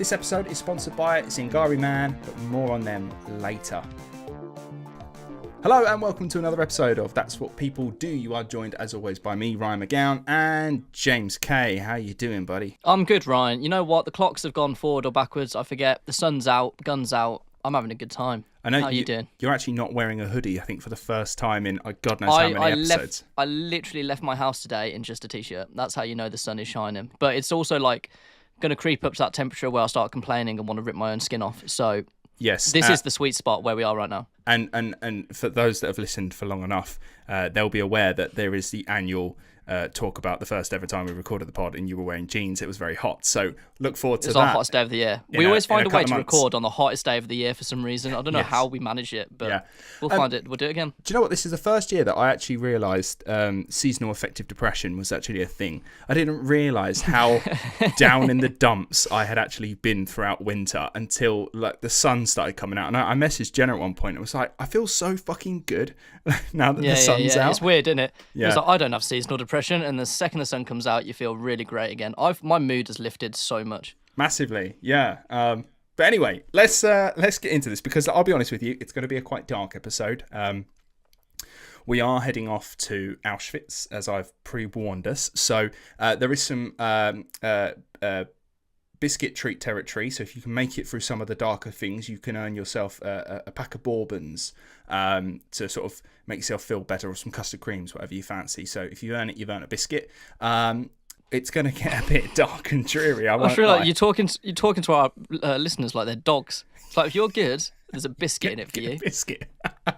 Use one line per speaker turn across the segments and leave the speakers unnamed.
This episode is sponsored by Zingari Man, but more on them later. Hello and welcome to another episode of That's What People Do. You are joined as always by me, Ryan McGowan, and James Kay. How you doing, buddy?
I'm good, Ryan. You know what? The clocks have gone forward or backwards. I forget. The sun's out, guns out. I'm having a good time.
I know.
How you doing? You're
actually not wearing a hoodie, I think, for the first time in God knows how many episodes.
I literally left my house today in just a t-shirt. That's how you know the sun is shining. But it's also like going to creep up to that temperature where I start complaining and want to rip my own skin off. So
yes,
this is the sweet spot where we are right now.
And for those that have listened for long enough, they'll be aware that there is the annual talk about the first ever time we recorded the pod and you were wearing jeans. It was very hot. So look forward to that.
It's our hottest day of the year. We always find a way to record on the hottest day of the year for some reason. I don't know how we manage it, but we'll find it. We'll do it again.
Do you know what? This is the first year that I actually realised seasonal affective depression was actually a thing. I didn't realise how down in the dumps I had actually been throughout winter until like the sun started coming out. And I messaged Jenna at one point. It was like, I feel so fucking good now that the sun's out.
It's weird, isn't it?
Yeah.
It's like, I don't have seasonal depression. And the second the sun comes out, you feel really great again. My mood has lifted so much.
Massively, yeah. But anyway, let's get into this because I'll be honest with you, it's going to be a quite dark episode. We are heading off to Auschwitz, as I've pre-warned us. So there is some biscuit treat territory. So if you can make it through some of the darker things, you can earn yourself a pack of bourbons to sort of make yourself feel better, or some custard creams, whatever you fancy. So if you earn it, you've earned a biscuit. It's going to get a bit dark and dreary. I feel
like you're talking to our listeners like they're dogs. It's like, if you're good, there's a biscuit in it for you.
Biscuit. I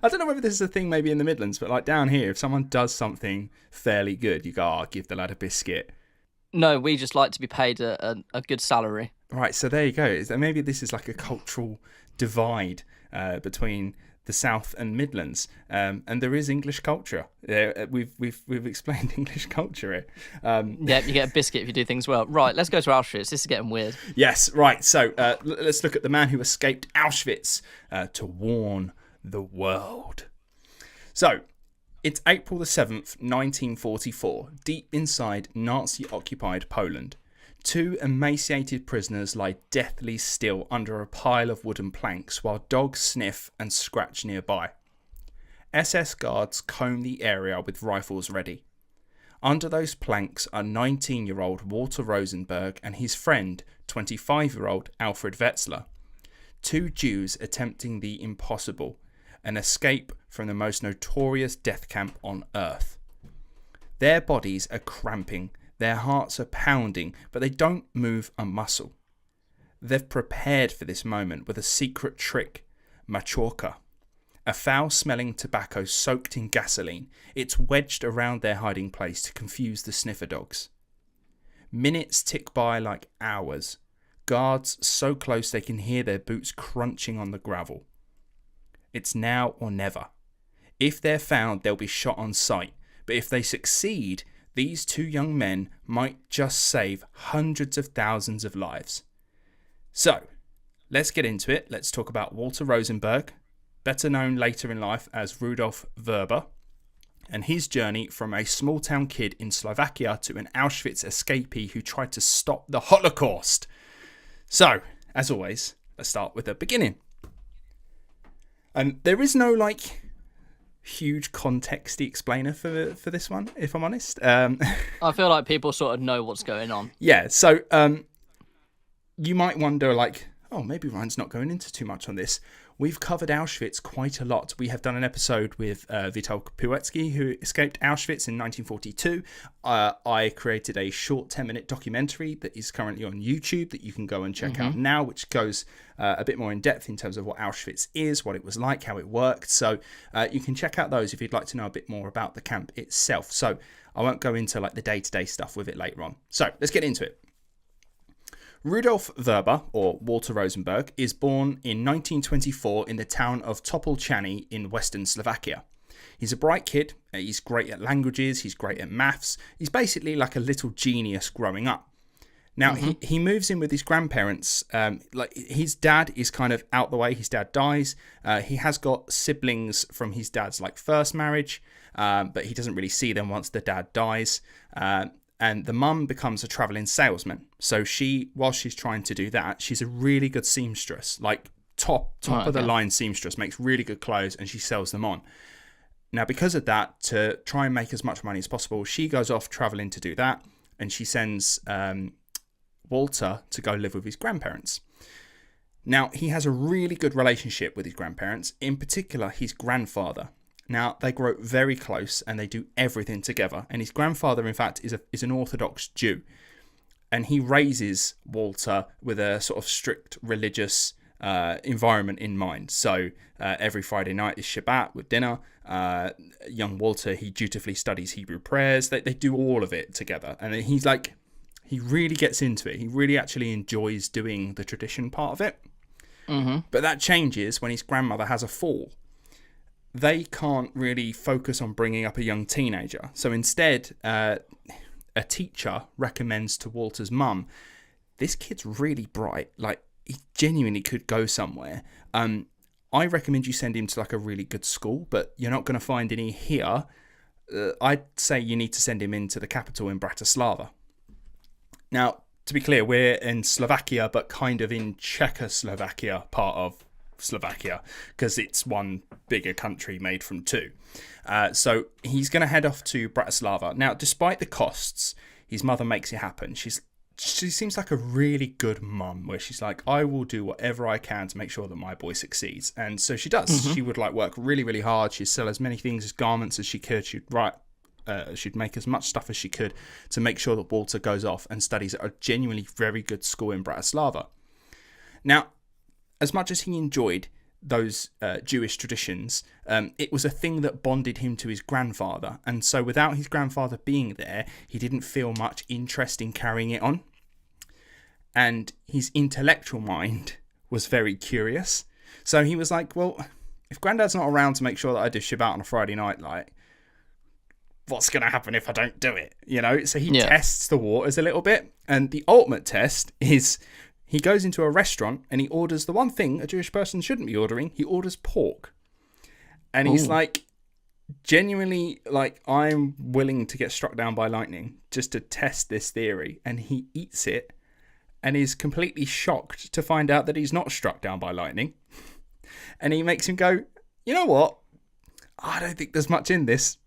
don't know whether this is a thing maybe in the Midlands, but like down here, if someone does something fairly good, you go, "Oh, give the lad a biscuit."
No, we just like to be paid a good salary.
Right, so there you go. Maybe this is like a cultural divide between the South and Midlands, and there is English culture. We've explained English culture here.
Yeah, you get a biscuit if you do things well. Right, let's go to Auschwitz. This is getting weird.
Yes, right. So let's look at the man who escaped Auschwitz to warn the world. So it's April the 7th, 1944, deep inside Nazi-occupied Poland. Two emaciated prisoners lie deathly still under a pile of wooden planks while dogs sniff and scratch nearby. SS guards comb the area with rifles ready. Under those planks are 19-year-old Walter Rosenberg and his friend, 25-year-old Alfred Wetzler. Two Jews attempting the impossible, an escape from the most notorious death camp on earth. Their bodies are cramping. Their hearts are pounding, but they don't move a muscle. They've prepared for this moment with a secret trick, machorka, a foul-smelling tobacco soaked in gasoline. It's wedged around their hiding place to confuse the sniffer dogs. Minutes tick by like hours. Guards so close they can hear their boots crunching on the gravel. It's now or never. If they're found, they'll be shot on sight, but if they succeed, these two young men might just save hundreds of thousands of lives. So, let's get into it. Let's talk about Walter Rosenberg, better known later in life as Rudolf Vrba, and his journey from a small-town kid in Slovakia to an Auschwitz escapee who tried to stop the Holocaust. So, as always, let's start with the beginning. And there is no, huge contexty explainer for this one, if I'm honest.
I feel like people sort of know what's going on.
Yeah, so you might wonder, maybe Ryan's not going into too much on this. We've covered Auschwitz quite a lot. We have done an episode with Witold Pilecki, who escaped Auschwitz in 1942. I created a short 10-minute documentary that is currently on YouTube that you can go and check out now, which goes a bit more in depth in terms of what Auschwitz is, what it was like, how it worked. So you can check out those if you'd like to know a bit more about the camp itself. So I won't go into the day-to-day stuff with it later on. So let's get into it. Rudolf Vrba, or Walter Rosenberg, is born in 1924 in the town of Topolchany in western Slovakia. He's a bright kid, he's great at languages, he's great at maths, he's basically like a little genius growing up. Now, he moves in with his grandparents. His dad is kind of out the way, his dad dies. He has got siblings from his dad's first marriage, but he doesn't really see them once the dad dies. And the mum becomes a travelling salesman. So while she's trying to do that, she's a really good seamstress, like top of the line seamstress, makes really good clothes, and she sells them on. Now, because of that, to try and make as much money as possible, she goes off travelling to do that, and she sends Walter to go live with his grandparents. Now, he has a really good relationship with his grandparents, in particular his grandfather. Now, they grow very close and they do everything together. And his grandfather, in fact, is an Orthodox Jew. And he raises Walter with a sort of strict religious environment in mind. So every Friday night is Shabbat with dinner. Young Walter, he dutifully studies Hebrew prayers. They do all of it together. And he really gets into it. He really actually enjoys doing the tradition part of it. Mm-hmm. But that changes when his grandmother has a fall. They can't really focus on bringing up a young teenager. So instead, a teacher recommends to Walter's mum, this kid's really bright. Like, he genuinely could go somewhere. I recommend you send him to like a really good school, but you're not going to find any here. I'd say you need to send him into the capital in Bratislava. Now, to be clear, we're in Slovakia, but kind of in Czechoslovakia, part of Slovakia, because it's one bigger country made from two. So he's going to head off to Bratislava. Now, despite the costs, his mother makes it happen. She seems like a really good mum, where she's like, I will do whatever I can to make sure that my boy succeeds. And so she does. Mm-hmm. She would like work really, really hard. She'd sell as many things as garments as she could. She'd make as much stuff as she could to make sure that Walter goes off and studies at a genuinely very good school in Bratislava. Now, as much as he enjoyed those Jewish traditions, it was a thing that bonded him to his grandfather. And so without his grandfather being there, he didn't feel much interest in carrying it on. And his intellectual mind was very curious. So he was like, well, if Granddad's not around to make sure that I do Shabbat on a Friday night, like, what's going to happen if I don't do it? You know, so he tests the waters a little bit. And the ultimate test is he goes into a restaurant and he orders the one thing a Jewish person shouldn't be ordering. He orders pork. And he's like, genuinely, like, I'm willing to get struck down by lightning just to test this theory. And he eats it and is completely shocked to find out that he's not struck down by lightning. And he makes him go, you know what? I don't think there's much in this.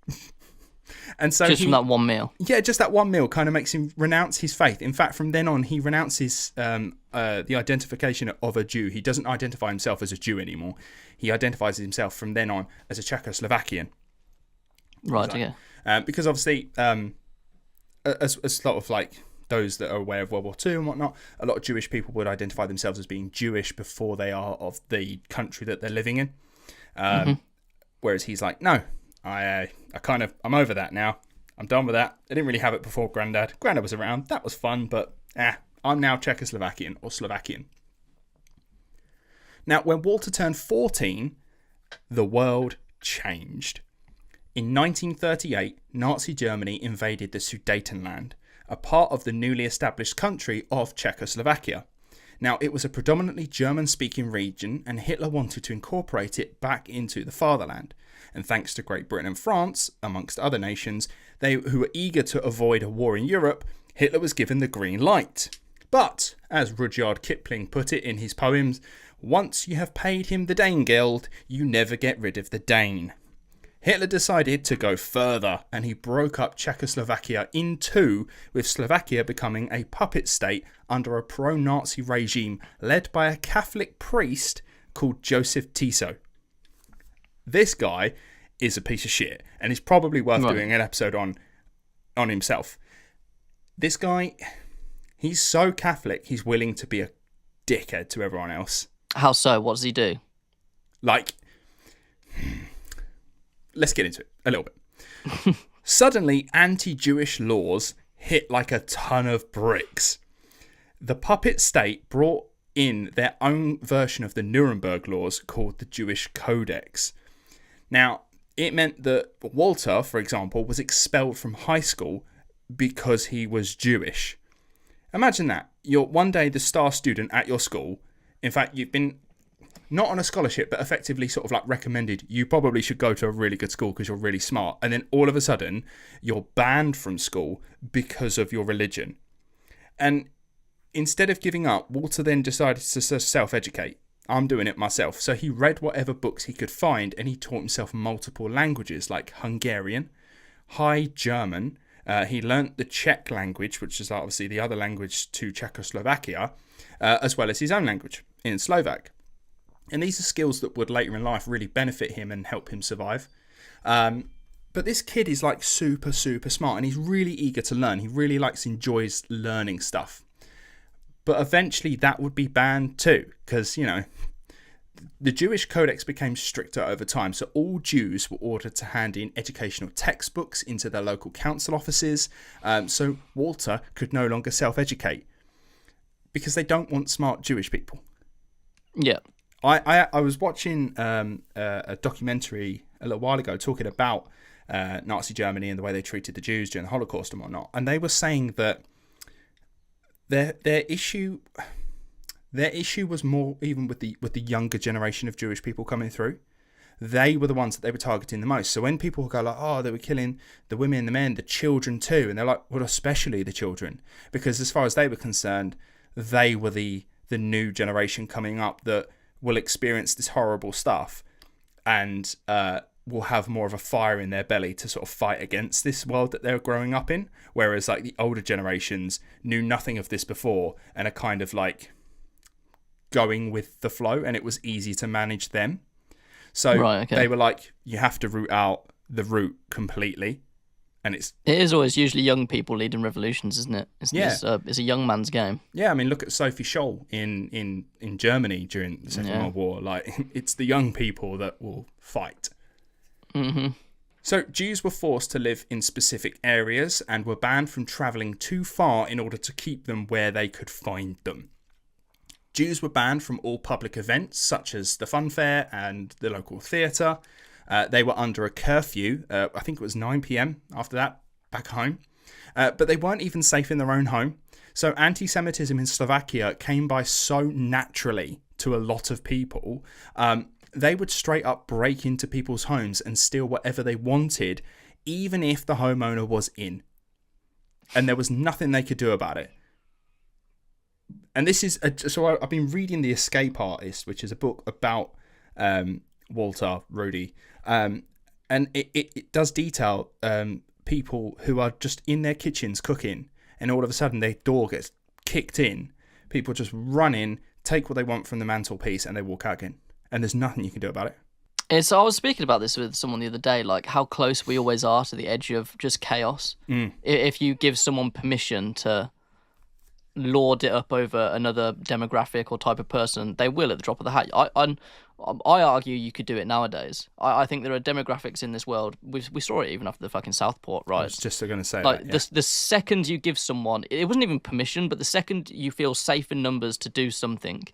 And so
from that one meal.
Yeah, just that one meal kind of makes him renounce his faith. In fact, from then on, he renounces the identification of a Jew. He doesn't identify himself as a Jew anymore. He identifies himself from then on as a Czechoslovakian.
Right, yeah.
Because obviously, as sort of like those that are aware of World War II and whatnot, a lot of Jewish people would identify themselves as being Jewish before they are of the country that they're living in. Whereas he's like, no. I'm over that now. I'm done with that. I didn't really have it before Grandad. Grandad was around. That was fun, but I'm now Czechoslovakian or Slovakian. Now, when Walter turned 14, the world changed. In 1938, Nazi Germany invaded the Sudetenland, a part of the newly established country of Czechoslovakia. Now, it was a predominantly German-speaking region, and Hitler wanted to incorporate it back into the fatherland. And thanks to Great Britain and France, amongst other nations, who were eager to avoid a war in Europe, Hitler was given the green light. But, as Rudyard Kipling put it in his poems, once you have paid him the Dane Guild, you never get rid of the Dane. Hitler decided to go further, and he broke up Czechoslovakia in two, with Slovakia becoming a puppet state under a pro-Nazi regime led by a Catholic priest called Joseph Tiso. This guy is a piece of shit, and it's probably worth doing an episode on himself. This guy, he's so Catholic, he's willing to be a dickhead to everyone else.
How so? What does he do?
Like, let's get into it a little bit. Suddenly, anti-Jewish laws hit like a ton of bricks. The puppet state brought in their own version of the Nuremberg laws called the Jewish Codex. Now, it meant that Walter, for example, was expelled from high school because he was Jewish. Imagine that. You're one day the star student at your school. In fact, you've been not on a scholarship, but effectively sort of like recommended, you probably should go to a really good school because you're really smart. And then all of a sudden, you're banned from school because of your religion. And instead of giving up, Walter then decided to self-educate. I'm doing it myself. So he read whatever books he could find, and he taught himself multiple languages like Hungarian, High German. He learnt the Czech language, which is obviously the other language to Czechoslovakia, as well as his own language in Slovak. And these are skills that would later in life really benefit him and help him survive. But this kid is like super, super smart, and he's really eager to learn. He really enjoys learning stuff. But eventually that would be banned too, because, the Jewish codex became stricter over time. So all Jews were ordered to hand in educational textbooks into their local council offices. So Walter could no longer self-educate because they don't want smart Jewish people.
Yeah.
I was watching a documentary a little while ago talking about Nazi Germany and the way they treated the Jews during the Holocaust and whatnot. And they were saying that their issue was more even with the younger generation of Jewish people coming through. They were the ones that they were targeting the most. So when people go like, oh, they were killing the women, the men, the children too, and they're like, well, especially the children, because as far as they were concerned, they were the new generation coming up that will experience this horrible stuff and will have more of a fire in their belly to sort of fight against this world that they're growing up in. Whereas like the older generations knew nothing of this before and are kind of like going with the flow, and it was easy to manage them. So They were like, you have to root out the root completely. And it
is always usually young people leading revolutions, isn't it? It's a young man's game.
Yeah, I mean, look at Sophie Scholl in Germany during the Second World War. Like, it's the young people that will fight.
Mm-hmm.
So Jews were forced to live in specific areas and were banned from travelling too far in order to keep them where they could find them. Jews were banned from all public events such as the fun fair and the local theatre. They were under a curfew, I think it was 9 p.m. after that, back home. But they weren't even safe in their own home. So anti-Semitism in Slovakia came by so naturally to a lot of people. They would straight up break into people's homes and steal whatever they wanted, even if the homeowner was in. And there was nothing they could do about it. And this is... So I've been reading The Escape Artist, which is a book about Walter Rudy. And it does detail people who are just in their kitchens cooking, and all of a sudden their door gets kicked in. People just run in, take what they want from the mantelpiece, and they walk out again. And there's nothing you can do about it.
So I was speaking about this with someone the other day, like how close we always are to the edge of just chaos. If you give someone permission to lord it up over another demographic or type of person, they will at the drop of the hat. I argue you could do it nowadays. I think there are demographics in this world. We saw it even after the fucking Southport riots.
I was just going to say
like
that, yeah.
The second you give someone, it wasn't even permission, but the second you feel safe in numbers to do something,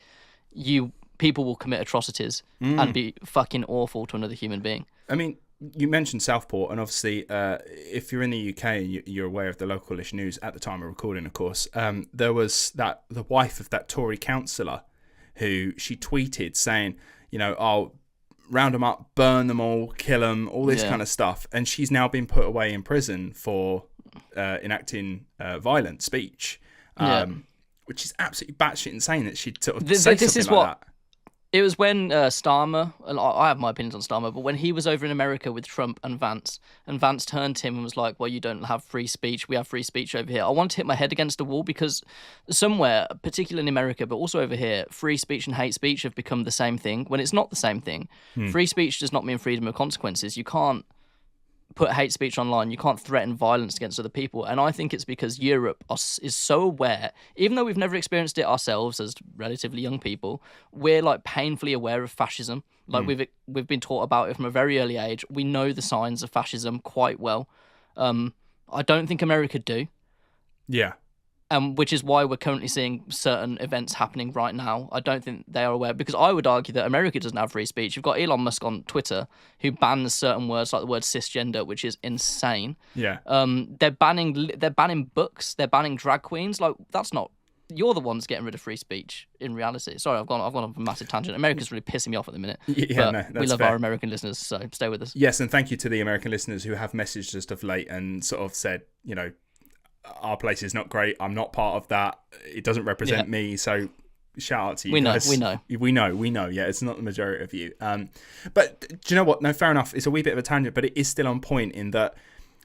people will commit atrocities and be fucking awful to another human being.
I mean, you mentioned Southport, and obviously, if you're in the UK and you're aware of the local-ish news at the time of recording, of course, there was the wife of that Tory councillor who she tweeted saying, I'll round them up, burn them all, kill them, all this kind of stuff. And she's now been put away in prison for enacting violent speech, which is absolutely batshit insane that she'd sort of say something like that.
It was when Starmer, I have my opinions on Starmer, but when he was over in America with Trump and Vance turned to him and was like, well, you don't have free speech, we have free speech over here. I want to hit my head against the wall because somewhere, particularly in America, but also over here, free speech and hate speech have become the same thing when it's not the same thing. Free speech does not mean freedom of consequences. You can't put hate speech online. You can't threaten violence against other people. And I think it's because Europe is so aware, even though we've never experienced it ourselves as relatively young people, we're like painfully aware of fascism. Like we've been taught about it from a very early age. We know the signs of fascism quite well. I don't think America do.
Yeah.
Which is why we're currently seeing certain events happening right now. I don't think they are aware, because I would argue that America doesn't have free speech. You've got Elon Musk on Twitter who bans certain words like the word cisgender, which is insane.
Yeah.
They're banning books. They're banning drag queens. Like, that's not you're the ones getting rid of free speech in reality. Sorry, I've gone on a massive tangent. America's really pissing me off at the minute.
Yeah,
but
no, that's
we love
fair.
our American listeners, so stay with us.
Yes, and thank you to the American listeners who have messaged us of late and sort of said, you know, our place is not great. I'm not part of that. It doesn't represent me. So shout out to you guys. We know. Yeah, it's not the majority of you. But do you know what? No, fair enough. It's a wee bit of a tangent, but it is still on point in that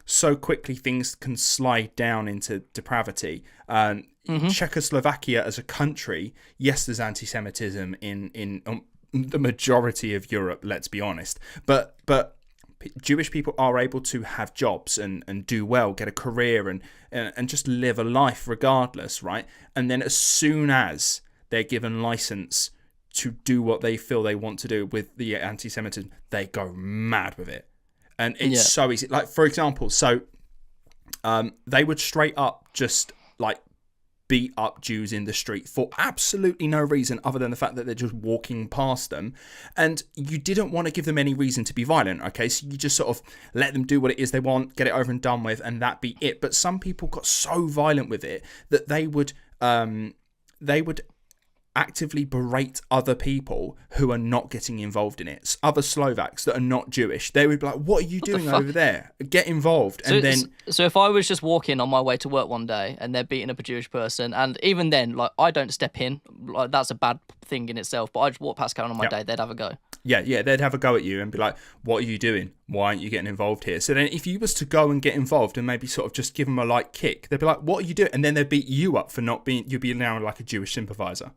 so quickly things can slide down into depravity. Czechoslovakia as a country, yes, there's anti-Semitism in the majority of Europe, let's be honest. But Jewish people are able to have jobs and do well, get a career and just live a life regardless, right? And then as soon as they're given license to do what they feel they want to do with the anti-Semitism, they go mad with it. And it's so easy. Like, for example, so they would straight up just like beat up Jews in the street for absolutely no reason other than the fact that they're just walking past them. And you didn't want to give them any reason to be violent, okay? So you just sort of let them do what it is they want, get it over and done with, and that be it. But some people got so violent with it that they would actively berate other people who are not getting involved in it. Other Slovaks that are not Jewish, they would be like, "What are you doing over there? Get involved!"
So if I was just walking on my way to work one day and they're beating up a Jewish person, and even then, like, I don't step in, like, that's a bad thing in itself. But I just walk past Karen on my day, they'd have a go. Yeah,
they'd have a go at you and be like, "What are you doing? Why aren't you getting involved here?" So then, if you was to go and get involved and maybe sort of just give them a light kick, they'd be like, "What are you doing?" And then they'd beat you up for not being. You'd be now like a Jewish sympathiser.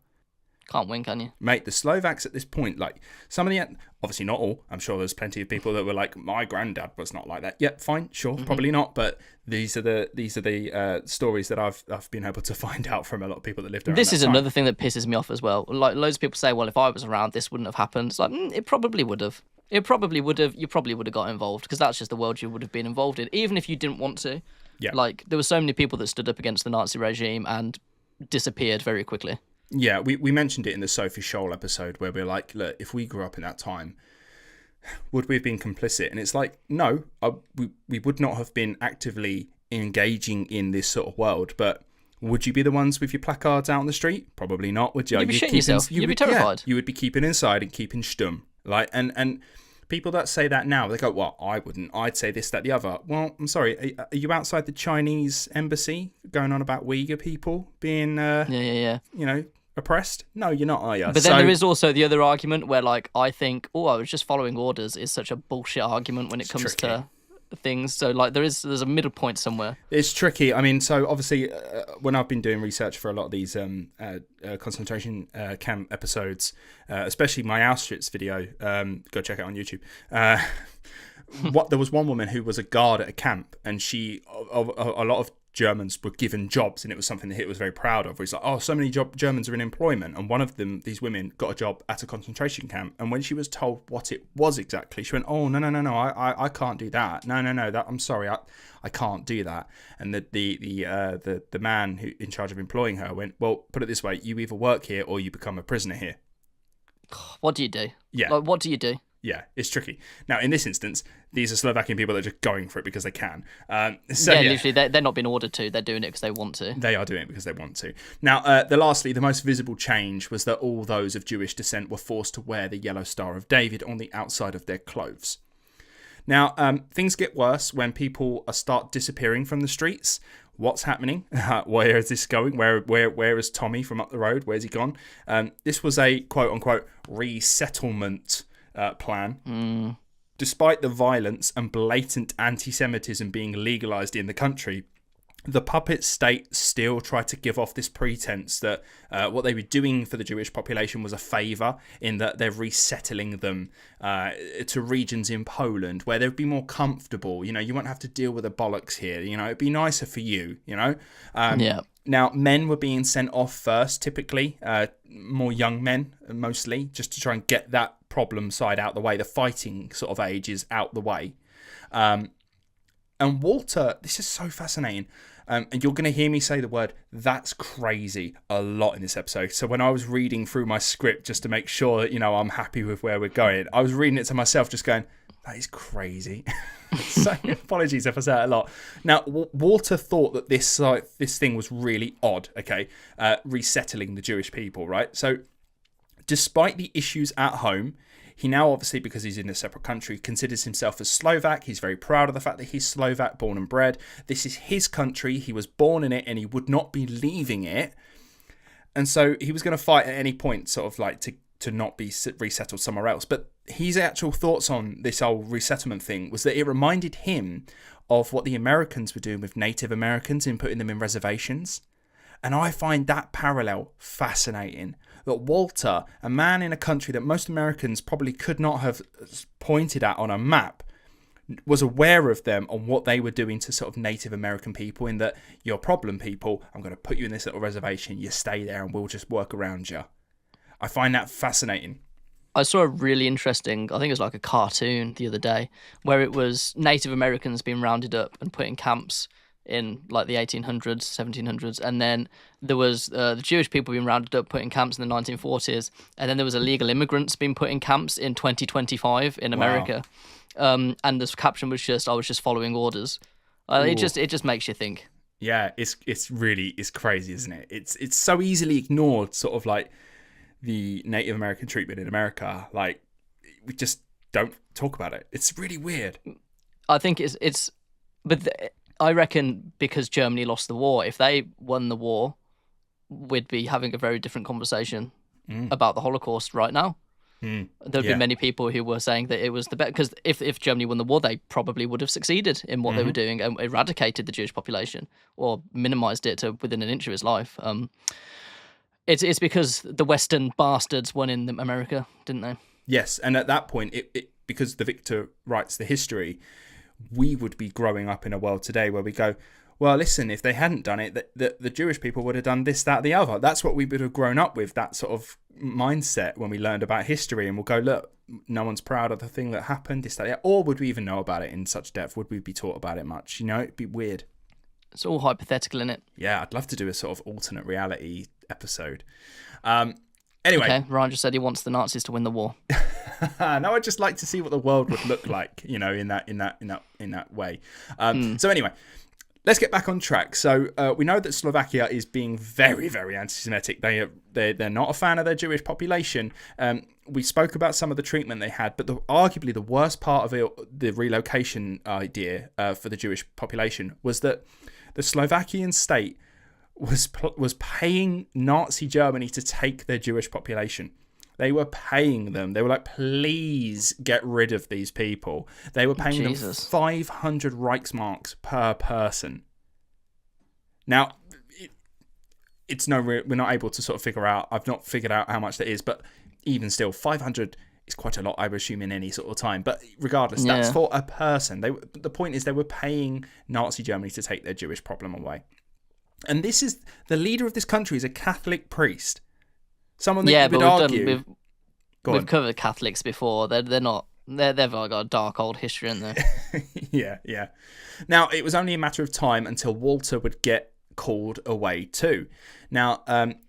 Can't win, can you?
Mate, the Slovaks at this point, like, some of the, obviously not all, I'm sure there's plenty of people that were like, my granddad was not like that. Yep, fine, sure, probably not, but these are the stories that I've been able to find out from a lot of people that lived around.
This is another thing that pisses me off as well. Like, loads of people say, well, if I was around, this wouldn't have happened. It's like, it probably would have. It probably would have. You probably would have got involved, because that's just the world you would have been involved in, even if you didn't want to.
Yeah.
Like, there were so many people that stood up against the Nazi regime and disappeared very quickly.
Yeah, we mentioned it in the Sophie Scholl episode where we're like, look, if we grew up in that time, would we have been complicit? And it's like, no, we would not have been actively engaging in this sort of world. But would you be the ones with your placards out on the street? Probably not, would you?
You'd be shitting yourself. You'd be terrified.
Yeah, you would be keeping inside and keeping stum. Like, and people that say that now, they go, well, I wouldn't. I'd say this, that, the other. Well, I'm sorry. Are you outside the Chinese embassy going on about Uyghur people being, you know, oppressed? No, you're not, are you?
But then there is also the other argument where, like, I think, I was just following orders is such a bullshit argument when it comes to things. So, like, there's a middle point somewhere. It's
tricky. I mean, so obviously, when I've been doing research for a lot of these concentration camp episodes, especially my Auschwitz video, go check it out on YouTube. There was one woman who was a guard at a camp, and a lot of Germans were given jobs, and it was something that Hitler was very proud of. Where he's like, oh, so many Germans are in employment, and one of them, these women, got a job at a concentration camp. And when she was told what it was exactly, she went, "Oh, no, I can't do that. No, that I'm sorry, I can't do that." And the man who in charge of employing her went, "Well, put it this way: you either work here or you become a prisoner here."
What do you do?
Yeah,
like, what do you do?
Yeah, it's tricky. Now, in this instance, these are Slovakian people that are just going for it because they can.
Literally, they're not being ordered to. They're doing it because they want to.
They are doing it because they want to. Now, lastly, the most visible change was that all those of Jewish descent were forced to wear the yellow Star of David on the outside of their clothes. Now, things get worse when people start disappearing from the streets. What's happening? Where is this going? Where is Tommy from up the road? Where's he gone? This was a quote-unquote resettlement plan. Despite the violence and blatant anti-Semitism being legalized in the country, the puppet state still tried to give off this pretense that what they were doing for the Jewish population was a favor, in that they're resettling them to regions in Poland where they'd be more comfortable. You know, you won't have to deal with the bollocks here. You know, it'd be nicer for you, you know? Now, men were being sent off first, typically, more young men, mostly, just to try and get that problem side out the way. The fighting sort of age is out the way. And Walter, this is so fascinating. And you're going to hear me say the word "that's crazy" a lot in this episode. So when I was reading through my script just to make sure that, you know, I'm happy with where we're going, I was reading it to myself just going, That is crazy. So apologies if I say that a lot. Now, Walter thought that this thing was really odd, okay? Resettling the Jewish people, right? So despite the issues at home, he now obviously, because he's in a separate country, considers himself as Slovak. He's very proud of the fact that he's Slovak, born and bred. This is his country. He was born in it and he would not be leaving it. And so he was going to fight at any point, sort of like to not be resettled somewhere else. But his actual thoughts on this whole resettlement thing was that it reminded him of what the Americans were doing with Native Americans in putting them in reservations. And I find that parallel fascinating. That Walter, a man in a country that most Americans probably could not have pointed at on a map, was aware of them on what they were doing to sort of Native American people, in that you're problem people, I'm going to put you in this little reservation, you stay there and we'll just work around you. I find that fascinating.
I saw a really interesting, I think it was like a cartoon the other day, where it was Native Americans being rounded up and put in camps in like the 1800s, 1700s, and then there was the Jewish people being rounded up, put in camps in the 1940s, and then there was illegal immigrants being put in camps in 2025 in America. And the caption was just, "I was just following orders." It just makes you think.
Yeah, it's crazy, isn't it? It's so easily ignored, sort of like the Native American treatment in America. Like, we just don't talk about it. It's really weird.
I think I reckon because Germany lost the war, if they won the war, we'd be having a very different conversation about the Holocaust right now. There'd be many people who were saying that it was the best, because if Germany won the war, they probably would have succeeded in what they were doing and eradicated the Jewish population or minimized it to within an inch of his life. It's because the Western bastards won in America, didn't they?
Yes, and at that point, it because the victor writes the history, we would be growing up in a world today where we go, well, listen, if they hadn't done it, the Jewish people would have done this, that, the other. That's what we would have grown up with, that sort of mindset when we learned about history. And we'll go, look, no one's proud of the thing that happened, this, that, yeah. Or would we even know about it in such depth? Would we be taught about it much? You know, it'd be weird.
It's all hypothetical, isn't it?
Yeah, I'd love to do a sort of alternate reality episode. Anyway,
okay, Ryan just said he wants the Nazis to win the war.
No, I'd just like to see what the world would look like, you know, in that way. So anyway, let's get back on track. So we know that Slovakia is being very, very anti-Semitic. They're not a fan of their Jewish population. We spoke about some of the treatment they had, but arguably the worst part of the relocation idea for the Jewish population was that the Slovakian state was paying Nazi Germany to take their Jewish population. They were paying them. They were like, please get rid of these people. They were paying them 500 Reichsmarks per person. Now, we're not able to sort of figure out, I've not figured out how much that is, but even still, 500 is quite a lot, I would assume, in any sort of time. But regardless, that's for a person. The point is they were paying Nazi Germany to take their Jewish problem away. And this is, the leader of this country is a Catholic priest. Someone that you would argue...
We've covered Catholics before. They've got a dark old history, haven't they?
Yeah. Now, it was only a matter of time until Walter would get called away too. Now,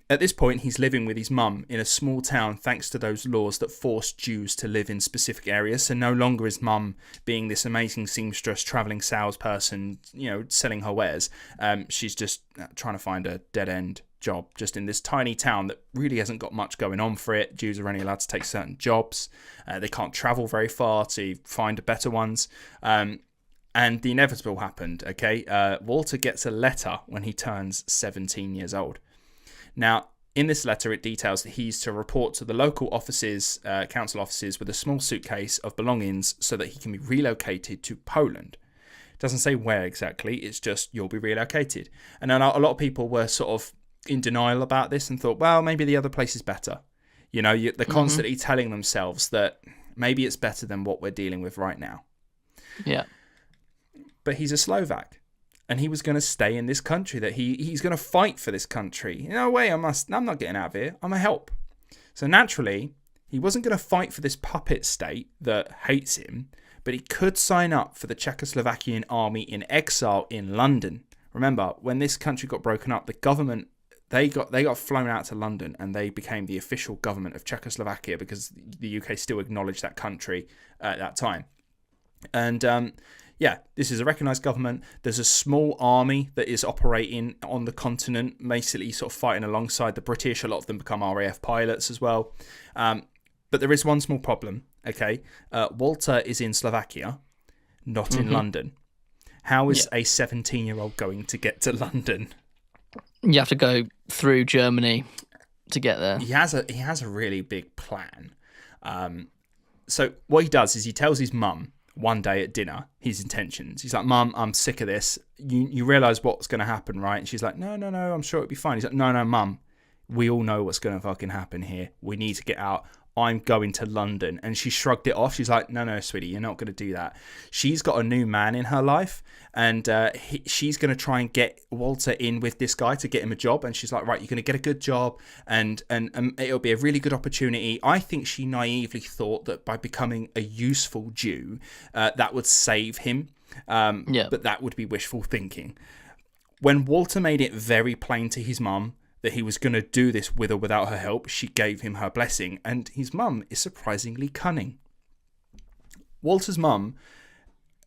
at this point, he's living with his mum in a small town thanks to those laws that forced Jews to live in specific areas. So no longer is mum being this amazing seamstress, travelling salesperson, you know, selling her wares. She's just trying to find a dead-end job just in this tiny town that really hasn't got much going on for it. Jews are only allowed to take certain jobs. They can't travel very far to find better ones. And the inevitable happened, okay? Walter gets a letter when he turns 17 years old. Now, in this letter, it details that he's to report to the local offices, council offices, with a small suitcase of belongings so that he can be relocated to Poland. It doesn't say where exactly, it's just you'll be relocated. And a lot of people were sort of in denial about this and thought, well, maybe the other place is better. You know, they're constantly telling themselves that maybe it's better than what we're dealing with right now.
Yeah.
But he's a Slovak, and he was going to stay in this country, that he's going to fight for this country. In a way, I'm not getting out of here. I'm a help. So naturally, he wasn't going to fight for this puppet state that hates him, but he could sign up for the Czechoslovakian army in exile in London. Remember, when this country got broken up, the government, they got flown out to London, and they became the official government of Czechoslovakia because the UK still acknowledged that country at that time. And yeah, this is a recognised government. There's a small army that is operating on the continent, basically sort of fighting alongside the British. A lot of them become RAF pilots as well. But there is one small problem, okay? Walter is in Slovakia, not in London. How is a 17-year-old going to get to London?
You have to go through Germany to get there.
He has a really big plan. So what he does is he tells his mum one day at dinner his intentions. He's like, "Mum, I'm sick of this. You realise what's going to happen, right?" And she's like, No, I'm sure it'll be fine. He's like, No, Mum, we all know what's going to fucking happen here. We need to get out. I'm going to London. And she shrugged it off. She's like, no, sweetie, you're not going to do that. She's got a new man in her life, and she's going to try and get Walter in with this guy to get him a job. And she's like, right, you're going to get a good job, and it'll be a really good opportunity. I think she naively thought that by becoming a useful Jew, that would save him. But that would be wishful thinking. When Walter made it very plain to his mum that he was going to do this with or without her help, she gave him her blessing, and his mum is surprisingly cunning. Walter's mum,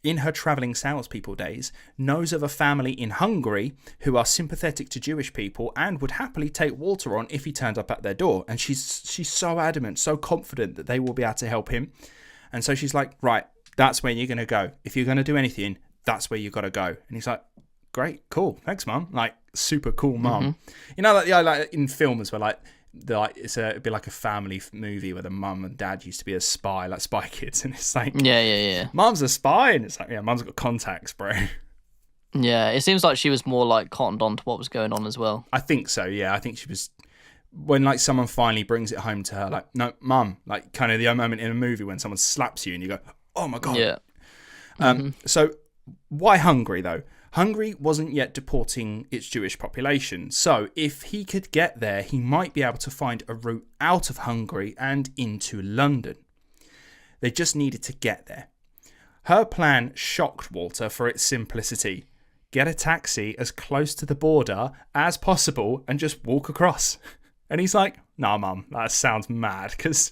in her travelling salespeople days, knows of a family in Hungary who are sympathetic to Jewish people and would happily take Walter on if he turned up at their door. And she's so adamant, so confident that they will be able to help him. And so she's like, right, that's where you're going to go. If you're going to do anything, that's where you got to go. And he's like, great, cool, thanks, mum. Like, super cool mum. You know, like in films where it'd be like a family movie where the mum and dad used to be a spy, like Spy Kids, and it's like,
yeah,
mum's a spy, and it's like, yeah, mum's got contacts, bro.
Yeah, it seems like she was more like cottoned on to what was going on as well.
I think so. Yeah, I think she was. When like someone finally brings it home to her, like, no, mum, like kind of the moment in a movie when someone slaps you and you go, oh my god.
Yeah.
So why Hungary though? Hungary wasn't yet deporting its Jewish population, so if he could get there, he might be able to find a route out of Hungary and into London. They just needed to get there. Her plan shocked Walter for its simplicity. Get a taxi as close to the border as possible and just walk across. And he's like, nah, mum, that sounds mad, because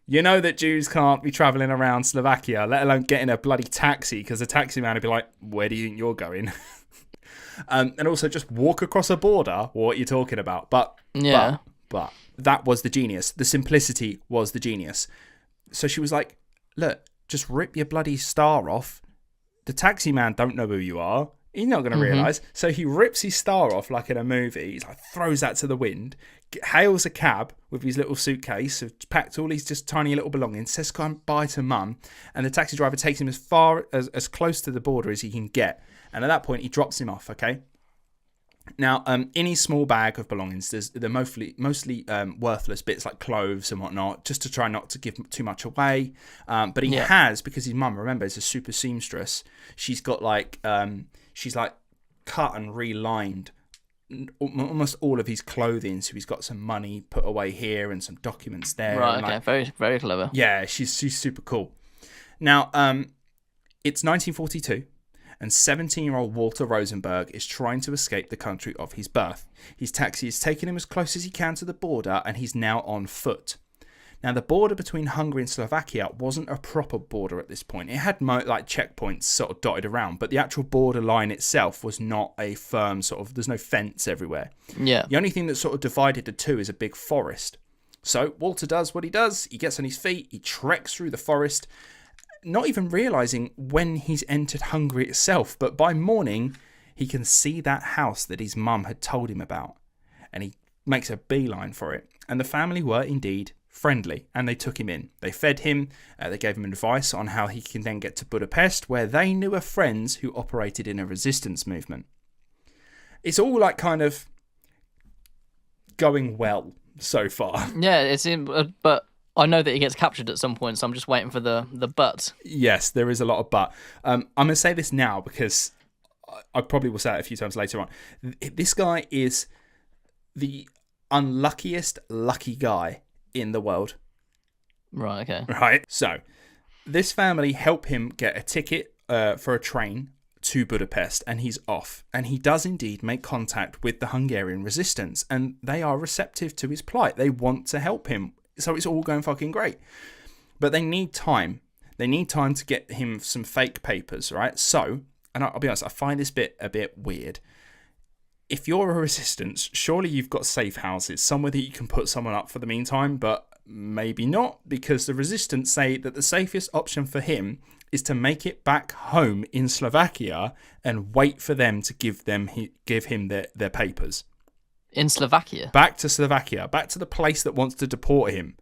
you know that Jews can't be travelling around Slovakia, let alone getting a bloody taxi, because the taxi man would be like, where do you think you're going? And also just walk across a border, what are you talking about? But that was the genius. The simplicity was the genius. So she was like, look, just rip your bloody star off. The taxi man don't know who you are. He's not going to realise. So he rips his star off like in a movie. He's like, throws that to the wind, hails a cab with his little suitcase, packed all his just tiny little belongings, says bye to mum, and the taxi driver takes him as close to the border as he can get. And at that point, he drops him off, okay? Now, in his small bag of belongings, there's the mostly worthless bits like clothes and whatnot, just to try not to give too much away. But he has, because his mum, remember, is a super seamstress. She's got like, she's like cut and relined almost all of his clothing, so he's got some money put away here and some documents there.
Right, okay, very, very clever.
Yeah, she's super cool. Now, it's 1942. And 17-year-old Walter Rosenberg is trying to escape the country of his birth. His taxi is taking him as close as he can to the border, and he's now on foot. Now, the border between Hungary and Slovakia wasn't a proper border at this point. It had like checkpoints sort of dotted around, but the actual border line itself was not a firm sort of, there's no fence everywhere.
Yeah.
The only thing that sort of divided the two is a big forest. So Walter does what he does. He gets on his feet, he treks through the forest, not even realising when he's entered Hungary itself, but by morning he can see that house that his mum had told him about, and he makes a beeline for it. And the family were indeed friendly, and they took him in. They fed him, they gave him advice on how he can then get to Budapest, where they knew of friends who operated in a resistance movement. It's all like kind of going well so far.
Yeah, it's in, but I know that he gets captured at some point, so I'm just waiting for the but.
Yes, there is a lot of but. I'm going to say this now because I probably will say it a few times later on. This guy is the unluckiest lucky guy in the world.
Right, okay.
Right. So, this family help him get a ticket for a train to Budapest, and he's off. And he does indeed make contact with the Hungarian resistance, and they are receptive to his plight. They want to help him. So it's all going fucking great. But they need time. They need time to get him some fake papers, right? So, and I'll be honest, I find this bit a bit weird. If you're a resistance, surely you've got safe houses, somewhere that you can put someone up for the meantime, but maybe not, because the resistance say that the safest option for him is to make it back home in Slovakia and wait for them to give him their papers.
In Slovakia?
Back to Slovakia, back to the place that wants to deport him.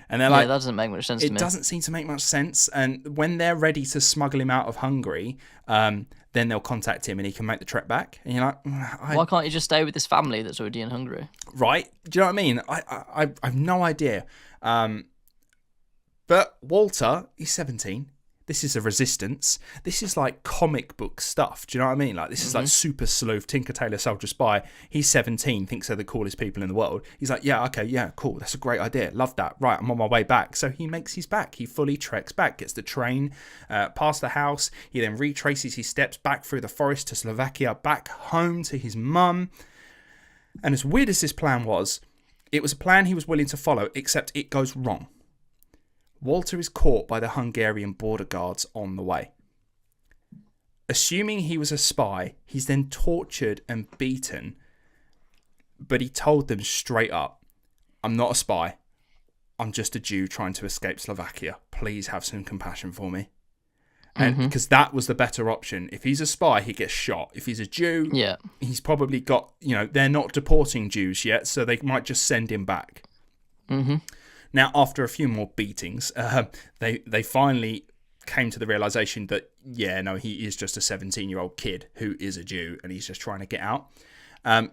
And they're
that doesn't make much sense to me.
It doesn't seem to make much sense. And when they're ready to smuggle him out of Hungary, then they'll contact him and he can make the trek back. And you're like,
why can't you just stay with this family that's already in Hungary?
Right? Do you know what I mean? I have no idea. But Walter, he's 17. This is a resistance. This is like comic book stuff. Do you know what I mean? Like, this is like super sleuth, Tinker Tailor Soldier Spy. He's 17, thinks they're the coolest people in the world. He's like, yeah, okay, yeah, cool. That's a great idea. Love that. Right, I'm on my way back. So he makes his back. He fully treks back, gets the train past the house. He then retraces his steps back through the forest to Slovakia, back home to his mum. And as weird as this plan was, it was a plan he was willing to follow, except it goes wrong. Walter is caught by the Hungarian border guards on the way. Assuming he was a spy, he's then tortured and beaten, but he told them straight up, I'm not a spy. I'm just a Jew trying to escape Slovakia. Please have some compassion for me. And because that was the better option. If he's a spy, he gets shot. If he's a Jew, he's probably got, they're not deporting Jews yet, so they might just send him back. Now, after a few more beatings, they finally came to the realization that, he is just a 17-year-old kid who is a Jew and he's just trying to get out.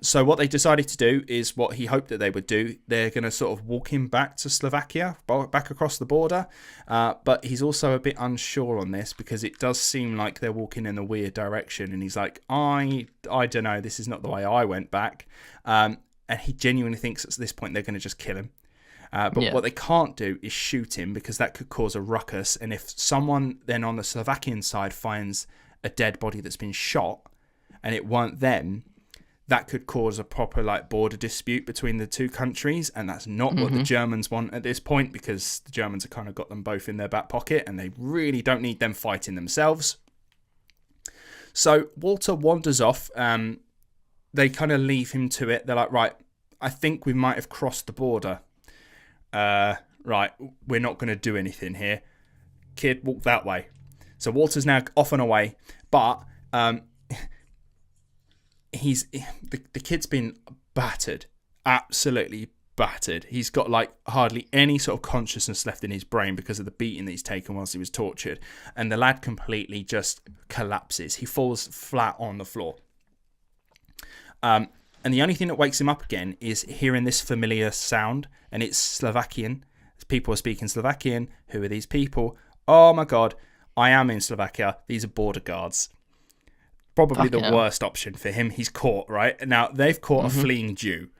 So what they decided to do is what he hoped that they would do. They're going to sort of walk him back to Slovakia, back across the border. But he's also a bit unsure on this because it does seem like they're walking in a weird direction. And he's like, I don't know, this is not the way I went back. And he genuinely thinks at this point they're going to just kill him. But what they can't do is shoot him because that could cause a ruckus. And if someone then on the Slovakian side finds a dead body that's been shot and it weren't them, that could cause a proper border dispute between the two countries. And that's not what the Germans want at this point, because the Germans have kind of got them both in their back pocket and they really don't need them fighting themselves. So Walter wanders off. They kind of leave him to it. They're like, right, I think we might have crossed the border. Right, we're not going to do anything here. Kid, walk that way. So Walter's now off and away, but the kid's been battered, absolutely battered. He's got hardly any sort of consciousness left in his brain because of the beating that he's taken whilst he was tortured, and the lad completely just collapses. He falls flat on the floor. And the only thing that wakes him up again is hearing this familiar sound, and it's Slovakian. People are speaking Slovakian. Who are these people? Oh my God, I am in Slovakia. These are border guards. Probably the worst option for him. He's caught, right? Now, they've caught a fleeing Jew,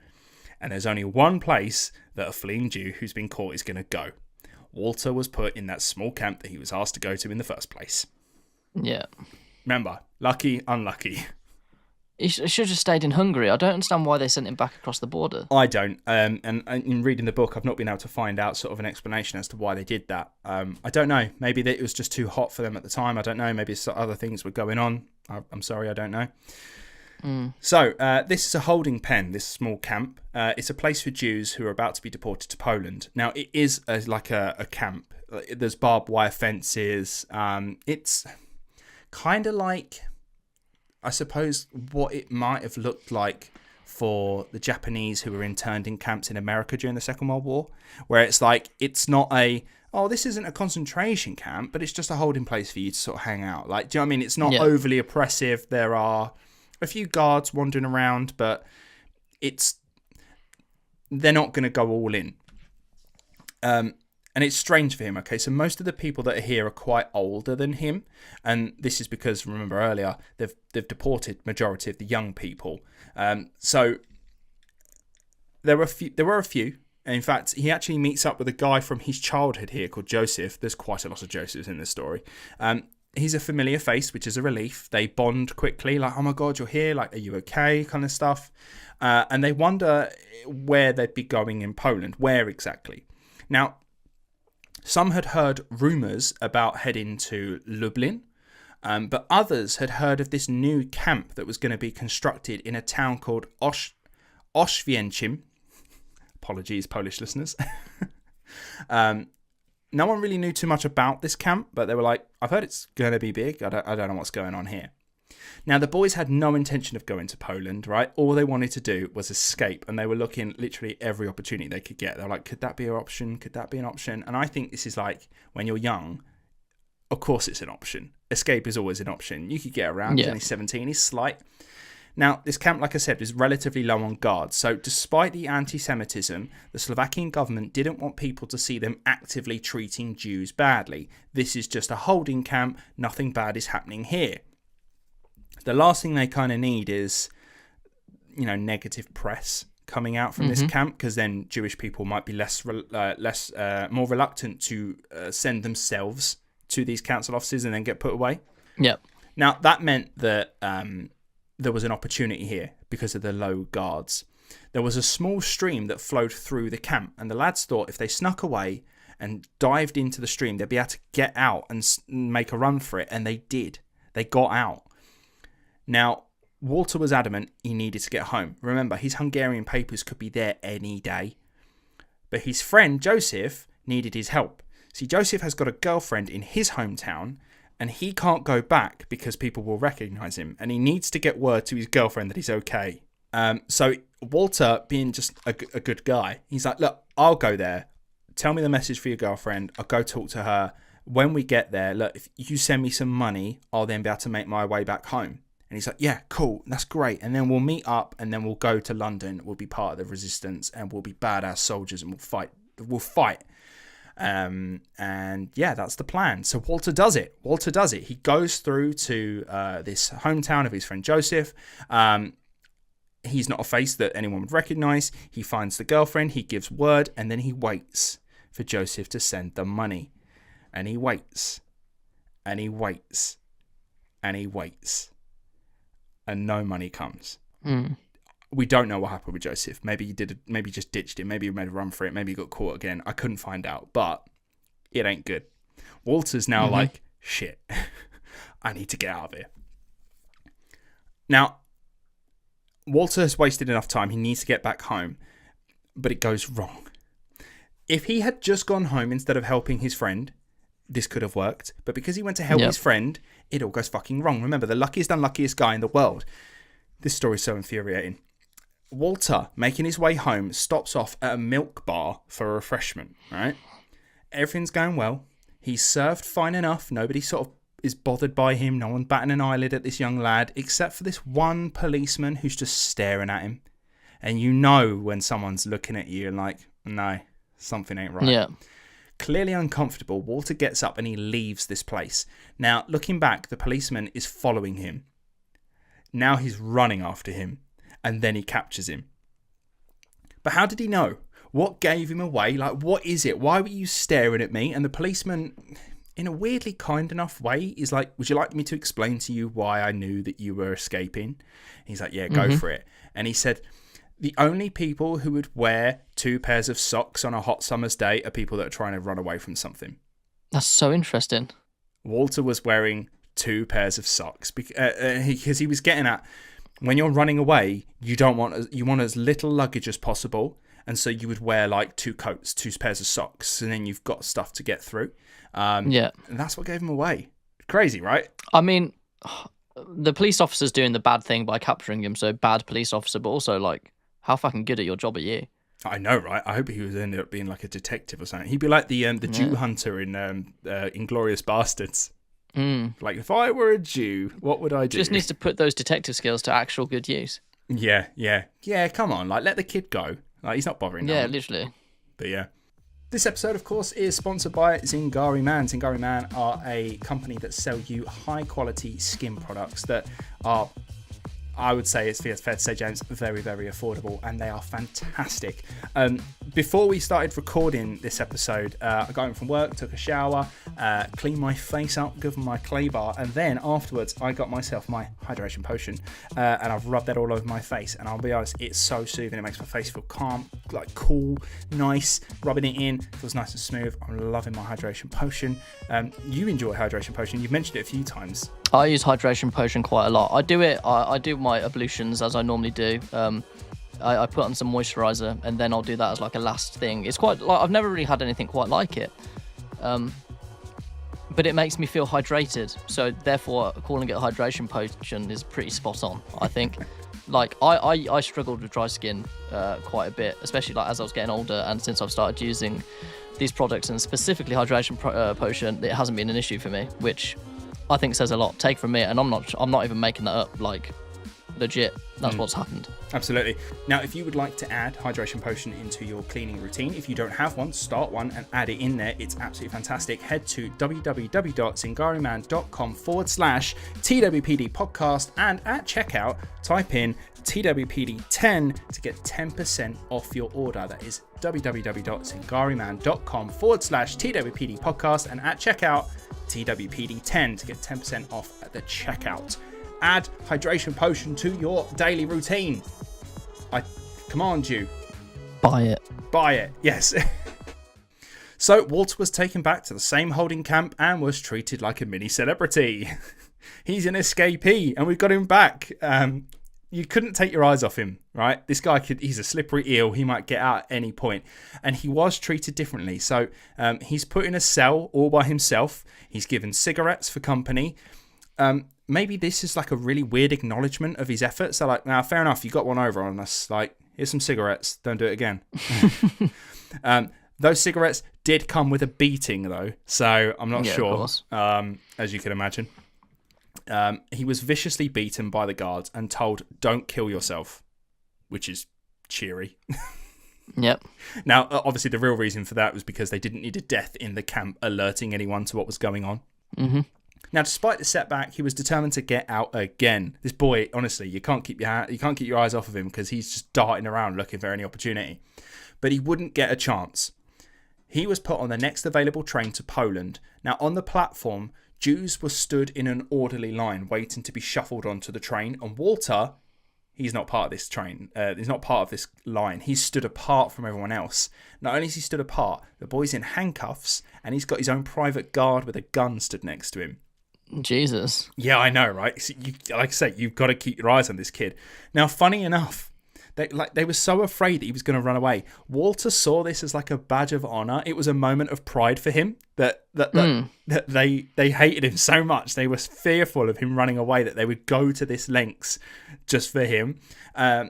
and there's only one place that a fleeing Jew who's been caught is going to go. Walter was put in that small camp that he was asked to go to in the first place.
Yeah.
Remember, lucky, unlucky.
He should have stayed in Hungary. I don't understand why they sent him back across the border.
I don't. And in reading the book, I've not been able to find out sort of an explanation as to why they did that. I don't know. Maybe it was just too hot for them at the time. I don't know. Maybe other things were going on. I'm sorry, I don't know. So this is a holding pen, this small camp. It's a place for Jews who are about to be deported to Poland. Now, it is like a camp. There's barbed wire fences. It's kind of like, I suppose, what it might have looked like for the Japanese who were interned in camps in America during the Second World War, where it's like, it's not this isn't a concentration camp, but it's just a holding place for you to sort of hang out. Do you know what I mean? It's not overly oppressive. There are a few guards wandering around, but they're not going to go all in. And it's strange for him, okay? So most of the people that are here are quite older than him. And this is because, remember earlier, they've deported majority of the young people. So there were a few. And in fact, he actually meets up with a guy from his childhood here called Joseph. There's quite a lot of Josephs in this story. He's a familiar face, which is a relief. They bond quickly, like, oh my God, you're here. Like, are you okay? Kind of stuff. And they wonder where they'd be going in Poland. Where exactly? Now, Some had heard rumours about heading to Lublin, but others had heard of this new camp that was going to be constructed in a town called Oświęcim. Apologies, Polish listeners. No one really knew too much about this camp, but they were like, I've heard it's going to be big. I don't know what's going on here. Now, the boys had no intention of going to Poland, right? All they wanted to do was escape, and they were looking literally every opportunity they could get. They're like, could that be an option? Could that be an option? And I think this is like, when you're young, of course it's an option. Escape is always an option. You could get around. He's only 17. He's slight. Now, this camp, like I said, is relatively low on guard. So despite the anti-Semitism, the Slovakian government didn't want people to see them actively treating Jews badly. This is just a holding camp. Nothing bad is happening here. The last thing they kind of need is, negative press coming out from this camp, because then Jewish people might be more reluctant to send themselves to these council offices and then get put away.
Yep.
Now, that meant that there was an opportunity here because of the low guards. There was a small stream that flowed through the camp, and the lads thought if they snuck away and dived into the stream, they'd be able to get out and make a run for it, and they did. They got out. Now, Walter was adamant he needed to get home. Remember, his Hungarian papers could be there any day. But his friend, Joseph, needed his help. See, Joseph has got a girlfriend in his hometown, and he can't go back because people will recognise him. And he needs to get word to his girlfriend that he's okay. So Walter, being just a good guy, he's like, look, I'll go there. Tell me the message for your girlfriend. I'll go talk to her. When we get there, look, if you send me some money, I'll then be able to make my way back home. And he's like, yeah, cool, that's great. And then we'll meet up, and then we'll go to London. We'll be part of the resistance, and we'll be badass soldiers, and we'll fight. And yeah, that's the plan. So Walter does it. He goes through to this hometown of his friend Joseph. He's not a face that anyone would recognize. He finds the girlfriend. He gives word, and then he waits for Joseph to send the money. And he waits, and he waits, and he waits. And no money comes. We don't know what happened with Joseph. Maybe he just ditched him. Maybe he made a run for it. Maybe he got caught again. I couldn't find out, but it ain't good. Walter's now like, shit, I need to get out of here. Now, Walter has wasted enough time. He needs to get back home, but it goes wrong. If he had just gone home instead of helping his friend, this could have worked. But because he went to help his friend, it all goes fucking wrong. Remember, the luckiest, unluckiest guy in the world. This story's so infuriating. Walter, making his way home, stops off at a milk bar for a refreshment, right? Everything's going well. He's served fine enough. Nobody sort of is bothered by him. No one's batting an eyelid at this young lad, except for this one policeman who's just staring at him. And you know when someone's looking at you and like, no, something ain't right.
Yeah.
Clearly uncomfortable, Walter gets up and he leaves this place. Now, looking back, the policeman is following him. Now he's running after him, and then he captures him. But how did he know? What gave him away? Like, what is it? Why were you staring at me? And the policeman, in a weirdly kind enough way, is like, would you like me to explain to you why I knew that you were escaping? And he's like, yeah, go for it. And he said, the only people who would wear 2 pairs of socks on a hot summer's day are people that are trying to run away from something.
That's so interesting.
Walter was wearing 2 pairs of socks because he was getting at, when you're running away, you want as little luggage as possible, and so you would wear like 2 coats, 2 pairs of socks, and then you've got stuff to get through. And that's what gave him away. Crazy, right?
I mean, the police officer's doing the bad thing by capturing him, so bad police officer, but also like, how fucking good at your job are you? I
know, right? I hope he was ended up being like a detective or something. He'd be like the Jew hunter in Inglourious Bastards. Like, if I were a Jew, what would I do?
Just needs to put those detective skills to actual good use.
Yeah. Come on, like, let the kid go. Like, he's not bothering.
Yeah, literally.
But yeah. This episode, of course, is sponsored by Zingari Man. Zingari Man are a company that sell you high-quality skin products that are I would say it's fair to say, James, very, very affordable, and they are fantastic. Before we started recording this episode, I got home from work, took a shower, cleaned my face up, given my clay bar, and then afterwards I got myself my hydration potion, and I've rubbed that all over my face, and I'll be honest, it's so soothing. It makes my face feel calm, like cool, nice. Rubbing it in, feels nice and smooth. I'm loving my hydration potion. You enjoy hydration potion. You've mentioned it a few times.
I use hydration potion quite a lot. I do my ablutions as I normally do. I put on some moisturizer, and then I'll do that as like a last thing. It's quite like, I've never really had anything quite like it, but it makes me feel hydrated. So therefore, calling it a hydration potion is pretty spot on, I think. Like I struggled with dry skin quite a bit, especially like as I was getting older, and since I've started using these products, and specifically hydration potion, it hasn't been an issue for me, which I think says a lot. Take from me, and I'm not even making that up. Like, legit, that's what's happened.
Absolutely. Now, if you would like to add hydration potion into your cleaning routine, if you don't have one, start one and add it in there. It's absolutely fantastic. Head to www.zingariman.com/TWPD podcast, and at checkout, type in TWPD10 to get 10% off your order. That is www.zingariman.com/TWPD podcast, and at checkout, TWPD10 to get 10% off at the checkout. Add hydration potion to your daily routine. I command you.
Buy it.
Buy it, yes. So Walter was taken back to the same holding camp and was treated like a mini celebrity. He's an escapee, and we've got him back. You couldn't take your eyes off him, right? This guy he's a slippery eel. He might get out at any point. And he was treated differently. So he's put in a cell all by himself. He's given cigarettes for company. Maybe this is like a really weird acknowledgement of his efforts. They're like, now, fair enough, you got one over on us. Like, here's some cigarettes. Don't do it again. Those cigarettes did come with a beating, though. So I'm not sure, as you can imagine. He was viciously beaten by the guards and told, don't kill yourself, which is cheery.
Yep.
Now, obviously, the real reason for that was because they didn't need a death in the camp alerting anyone to what was going on.
Mm-hmm.
Now, despite the setback, he was determined to get out again. This boy, honestly, you can't keep your eyes off of him because he's just darting around looking for any opportunity. But he wouldn't get a chance. He was put on the next available train to Poland. Now, on the platform, Jews were stood in an orderly line waiting to be shuffled onto the train. And Walter, he's not part of this train. He's not part of this line. He's stood apart from everyone else. Not only is he stood apart, the boy's in handcuffs, and he's got his own private guard with a gun stood next to him.
Jesus.
Yeah, I know, right? So like I say, you've got to keep your eyes on this kid. Now, funny enough, they were so afraid that he was going to run away. Walter saw this as like a badge of honor. It was a moment of pride for him that they hated him so much. They were fearful of him running away that they would go to this lengths just for him.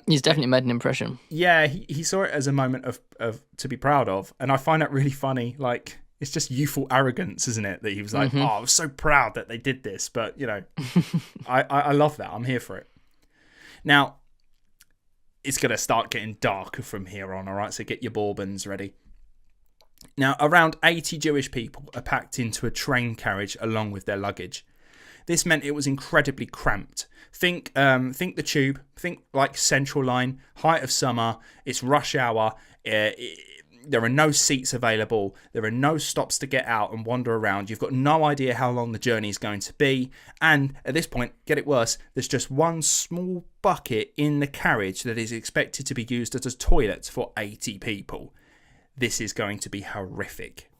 He's definitely made an impression.
Yeah, he saw it as a moment of to be proud of, and I find that really funny. Like, it's just youthful arrogance, isn't it? That he was like, oh, I was so proud that they did this. But, you know, I love that. I'm here for it. Now, it's going to start getting darker from here on, all right? So get your bourbons ready. Now, around 80 Jewish people are packed into a train carriage along with their luggage. This meant it was incredibly cramped. Think the tube. Think like Central Line, height of summer. It's rush hour. There are no seats available. There are no stops to get out and wander around. You've got no idea how long the journey is going to be. And at this point, get it worse, there's just one small bucket in the carriage that is expected to be used as a toilet for 80 people. This is going to be horrific.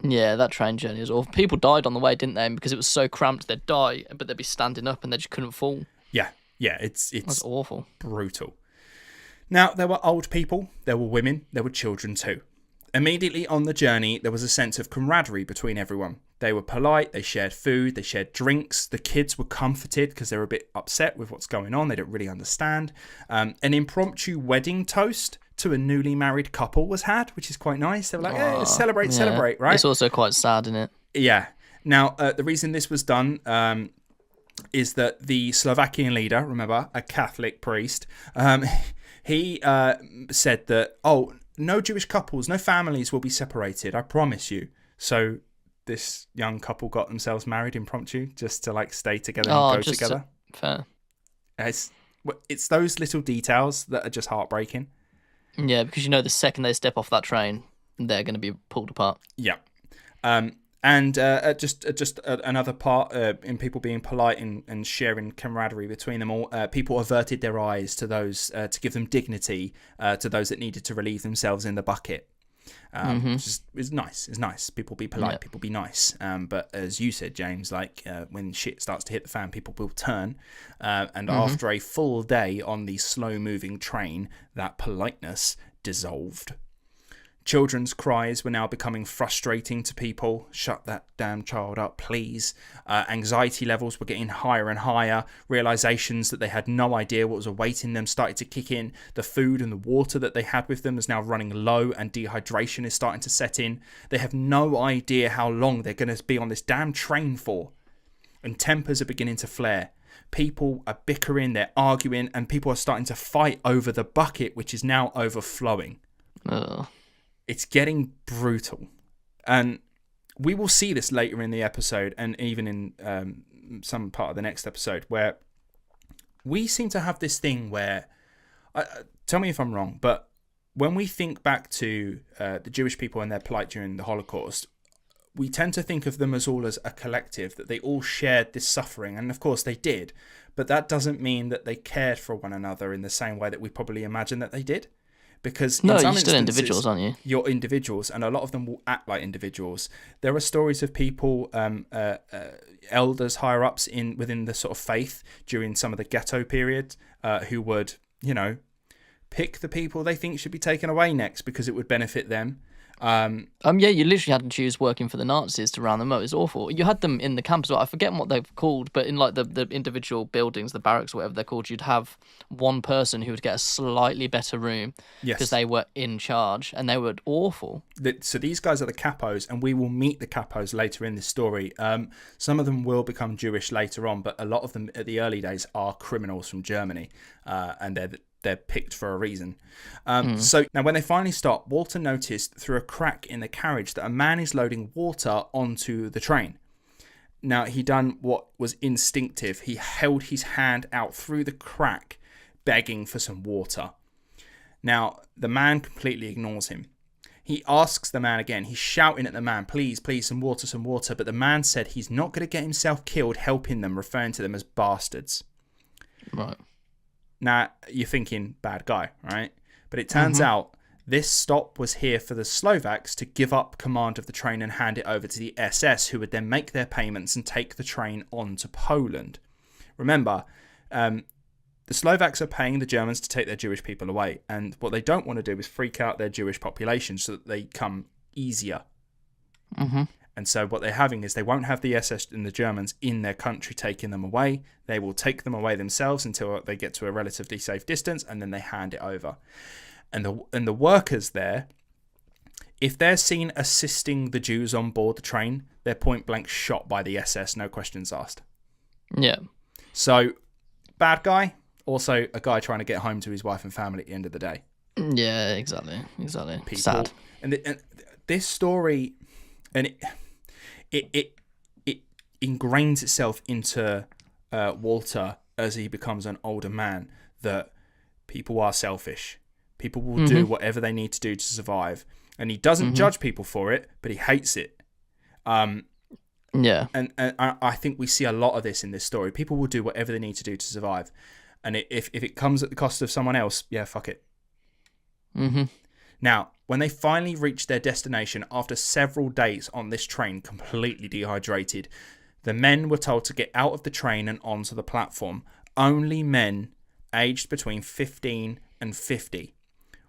Yeah, that train journey is awful. People died on the way, didn't they? And because it was so cramped, they'd die, but they'd be standing up and they just couldn't fall.
Yeah, it's
That's awful.
Brutal. Now, there were old people, there were women, there were children too. Immediately on the journey, there was a sense of camaraderie between everyone. They were polite, they shared food, they shared drinks. The kids were comforted because they were a bit upset with what's going on. They don't really understand. An impromptu wedding toast to a newly married couple was had, which is quite nice. They were like, hey, celebrate, right?
It's also quite sad, isn't it?
Yeah. Now, the reason this was done is that the Slovakian leader, remember, a Catholic priest, he said that, no Jewish couples, no families will be separated, I promise you. So this young couple got themselves married impromptu just to like stay together and go together.
Fair.
It's those little details that are just heartbreaking.
Yeah, because the second they step off that train, they're going to be pulled apart.
Yeah. And just another part in people being polite and sharing camaraderie between them all. People averted their eyes to those to give them dignity to those that needed to relieve themselves in the bucket. Which is nice. It's nice. People be polite. People be nice. But as you said, James, like when shit starts to hit the fan, people will turn. And after a full day on the slow-moving train, that politeness dissolved. Children's cries were now becoming frustrating to people. Shut that damn child up, please. Anxiety levels were getting higher and higher. Realizations that they had no idea what was awaiting them started to kick in. The food and the water that they had with them is now running low, and dehydration is starting to set in. They have no idea how long they're going to be on this damn train for. And tempers are beginning to flare. People are bickering, they're arguing, and people are starting to fight over the bucket, which is now overflowing. It's getting brutal. And we will see this later in the episode, and even in some part of the next episode, where we seem to have this thing where, tell me if I'm wrong, but when we think back to the Jewish people and their plight during the Holocaust, we tend to think of them as all as a collective, that they all shared this suffering, and of course they did, but that doesn't mean that they cared for one another in the same way that we probably imagine that they did. Because
no, you're still individuals, aren't you?
You're individuals, and a lot of them will act like individuals. There are stories of people, elders, higher ups within the sort of faith during some of the ghetto period, who would, pick the people they think should be taken away next because it would benefit them.
Yeah, you literally had to choose working for the Nazis to round them up. It's awful. You had them in the camps. I forget what they're called, but in like the individual buildings, the barracks, whatever they're called, you'd have one person who would get a slightly better room because they were in charge, and they were awful.
So these guys are the capos, and we will meet the capos later in this story. Some of them will become Jewish later on, but a lot of them at the early days are criminals from Germany, and they're picked for a reason. So now when they finally stop, Walter noticed through a crack in the carriage that a man is loading water onto the train. Now he done what was instinctive. He held his hand out through the crack, begging for some water. Now the man completely ignores him. He asks the man again. He's shouting at the man, please, some water. But the man said he's not going to get himself killed helping them, referring to them as bastards.
Right.
Now, you're thinking, bad guy, right? But it turns out this stop was here for the Slovaks to give up command of the train and hand it over to the SS, who would then make their payments and take the train on to Poland. Remember, the Slovaks are paying the Germans to take their Jewish people away. And what they don't want to do is freak out their Jewish population so that they come easier. And so what they're having is they won't have the SS and the Germans in their country taking them away. They will take them away themselves until they get to a relatively safe distance, and then they hand it over. And the workers there, if they're seen assisting the Jews on board the train, they're point blank shot by the SS, no questions asked.
Yeah.
So, bad guy, also a guy trying to get home to his wife and family at the end of the day.
Yeah, exactly.
People.
Sad.
And this story, and it ingrains itself into Walter as he becomes an older man, that people are selfish. People will do whatever they need to do to survive. And he doesn't judge people for it, but he hates it.
Yeah.
And I think we see a lot of this in this story. People will do whatever they need to do to survive. And if it comes at the cost of someone else, yeah, fuck it. Now, when they finally reached their destination after several days on this train, completely dehydrated, the men were told to get out of the train and onto the platform. Only men aged between 15 and 50.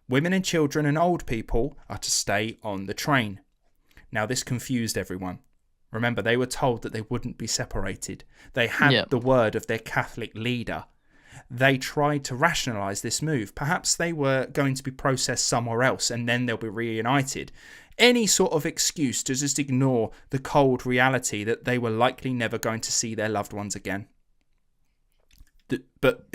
Women and children and old people are to stay on the train. Now, this confused everyone. Remember, they were told that they wouldn't be separated. They had the word of their Catholic leader. They tried to rationalise this move. Perhaps they were going to be processed somewhere else and then they'll be reunited. Any sort of excuse to just ignore the cold reality that they were likely never going to see their loved ones again. But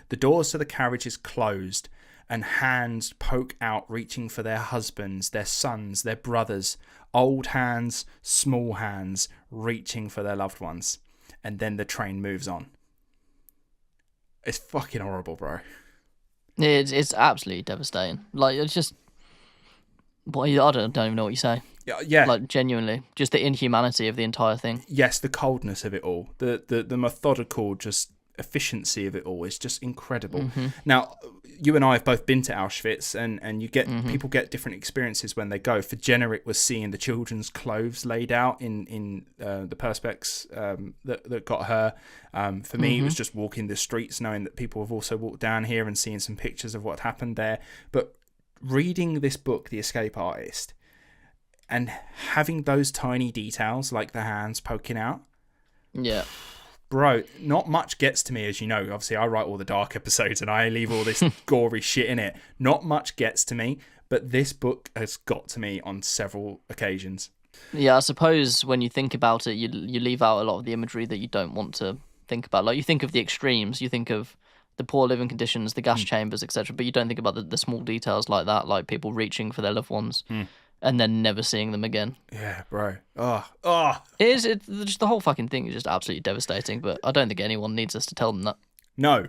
the doors to the carriages closed and hands poke out reaching for their husbands, their sons, their brothers. Old hands, small hands reaching for their loved ones. And then the train moves on. It's fucking horrible, bro.
It's absolutely devastating. Like, it's just, I don't even know what you say.
Yeah.
Like, genuinely, just the inhumanity of the entire thing.
Yes, the coldness of it all, the methodical just efficiency of it all is just incredible. Now, you and I have both been to Auschwitz, and you get people get different experiences when they go. For Jenna, it was seeing the children's clothes laid out in the perspex that got her. For me, it was just walking the streets, knowing that people have also walked down here and seeing some pictures of what happened there. But reading this book, The Escape Artist, and having those tiny details like the hands poking out.
Yeah.
Bro, not much gets to me, as you know. Obviously, I write all the dark episodes and I leave all this gory shit in it. Not much gets to me, but this book has got to me on several occasions.
Yeah, I suppose when you think about it, you leave out a lot of the imagery that you don't want to think about. Like, you think of the extremes, you think of the poor living conditions, the gas chambers, etc., but you don't think about the small details like that, like people reaching for their loved ones. And then never seeing them again.
Yeah, bro. Oh.
It's just the whole fucking thing is just absolutely devastating, but I don't think anyone needs us to tell them that.
No.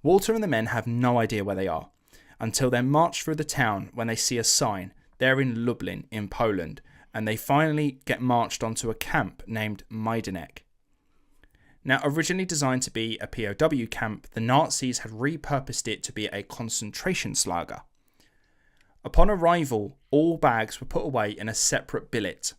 Walter and the men have no idea where they are until they're marched through the town when they see a sign. They're in Lublin in Poland, and they finally get marched onto a camp named Majdanek. Now, originally designed to be a POW camp, the Nazis had repurposed it to be a concentration lager. Upon arrival, all bags were put away in a separate billet.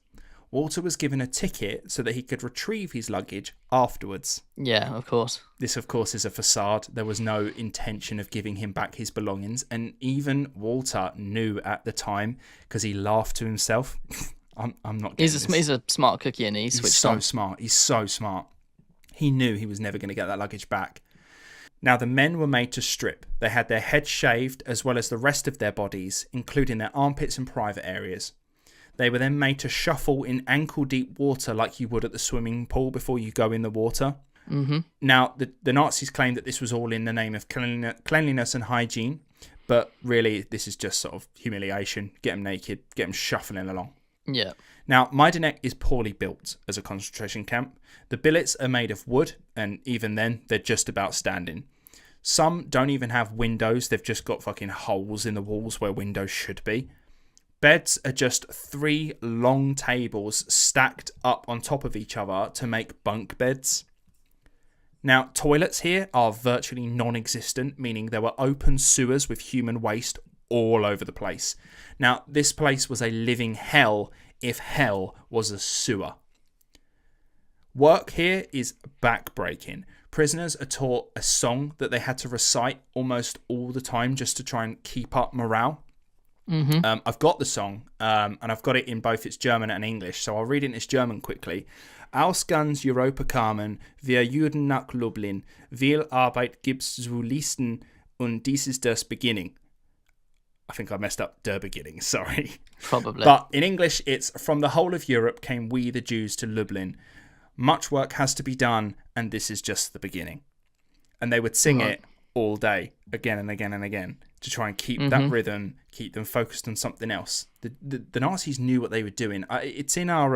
Walter was given a ticket so that he could retrieve his luggage afterwards.
Yeah, of course.
This, of course, is a facade. There was no intention of giving him back his belongings. And even Walter knew at the time, because he laughed to himself. I'm not getting this.
He's a smart cookie, and he's
so smart. He's so smart. He knew he was never going to get that luggage back. Now, the men were made to strip. They had their heads shaved as well as the rest of their bodies, including their armpits and private areas. They were then made to shuffle in ankle-deep water like you would at the swimming pool before you go in the water. Now, the Nazis claimed that this was all in the name of cleanliness and hygiene, but really this is just sort of humiliation. Get them naked, get them shuffling along.
Yeah.
Now, Majdanek is poorly built as a concentration camp. The billets are made of wood, and even then, they're just about standing. Some don't even have windows. They've just got fucking holes in the walls where windows should be. Beds are just 3 long tables stacked up on top of each other to make bunk beds. Now, toilets here are virtually non-existent, meaning there were open sewers with human waste all over the place. Now, this place was a living hell if hell was a sewer. Work here is backbreaking. Prisoners are taught a song that they had to recite almost all the time just to try and keep up morale. I've got the song, and I've got it in both its German and English, so I'll read it in its German quickly. Aus ganz Europa kamen wir Juden nach Lublin. Viel Arbeit gibt's zu leisten und dies ist das Beginning. I think I messed up der beginning, sorry.
Probably.
But in English, it's from the whole of Europe came we the Jews to Lublin. Much work has to be done, and this is just the beginning. And they would sing it all day, again and again and again, to try and keep that rhythm, keep them focused on something else. The Nazis knew what they were doing. It's in our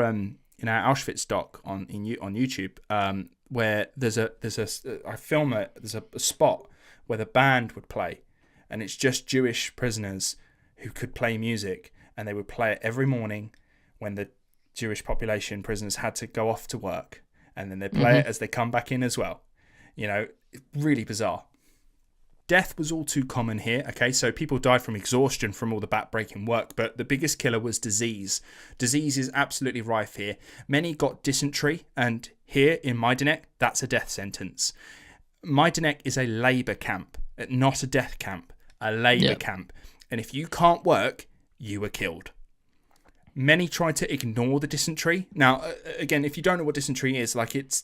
Auschwitz doc on YouTube, where there's a spot where the band would play, and it's just Jewish prisoners who could play music, and they would play it every morning when the Jewish population prisoners had to go off to work, and then they play it as they come back in as well. You know, really bizarre. Death was all too common here, okay? So people died from exhaustion from all the back-breaking work, but the biggest killer was disease. Disease is absolutely rife here. Many got dysentery, and here in Majdanek, that's a death sentence. Majdanek is a labour camp, not a death camp, a labour camp. And if you can't work, you were killed. Many tried to ignore the dysentery. Now, again, if you don't know what dysentery is, like it's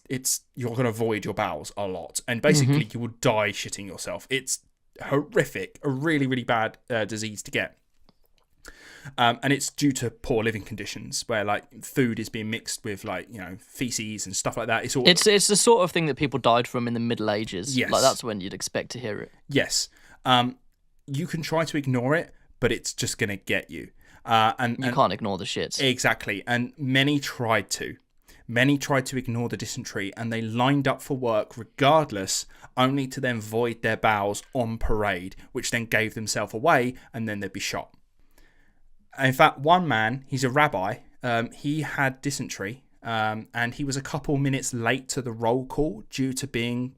you're going to void your bowels a lot, and basically you will die shitting yourself. It's horrific, a really, really bad disease to get, and it's due to poor living conditions where like food is being mixed with like feces and stuff like that. It's
the sort of thing that people died from in the Middle Ages.
Yes,
like that's when you'd expect to hear it.
Yes, you can try to ignore it, but it's just going to get you. And
you can't ignore the shits.
Exactly. And many tried to. Many tried to ignore the dysentery and they lined up for work regardless, only to then void their bowels on parade, which then gave themselves away and then they'd be shot. In fact, one man, he's a rabbi, he had dysentery and he was a couple minutes late to the roll call due to being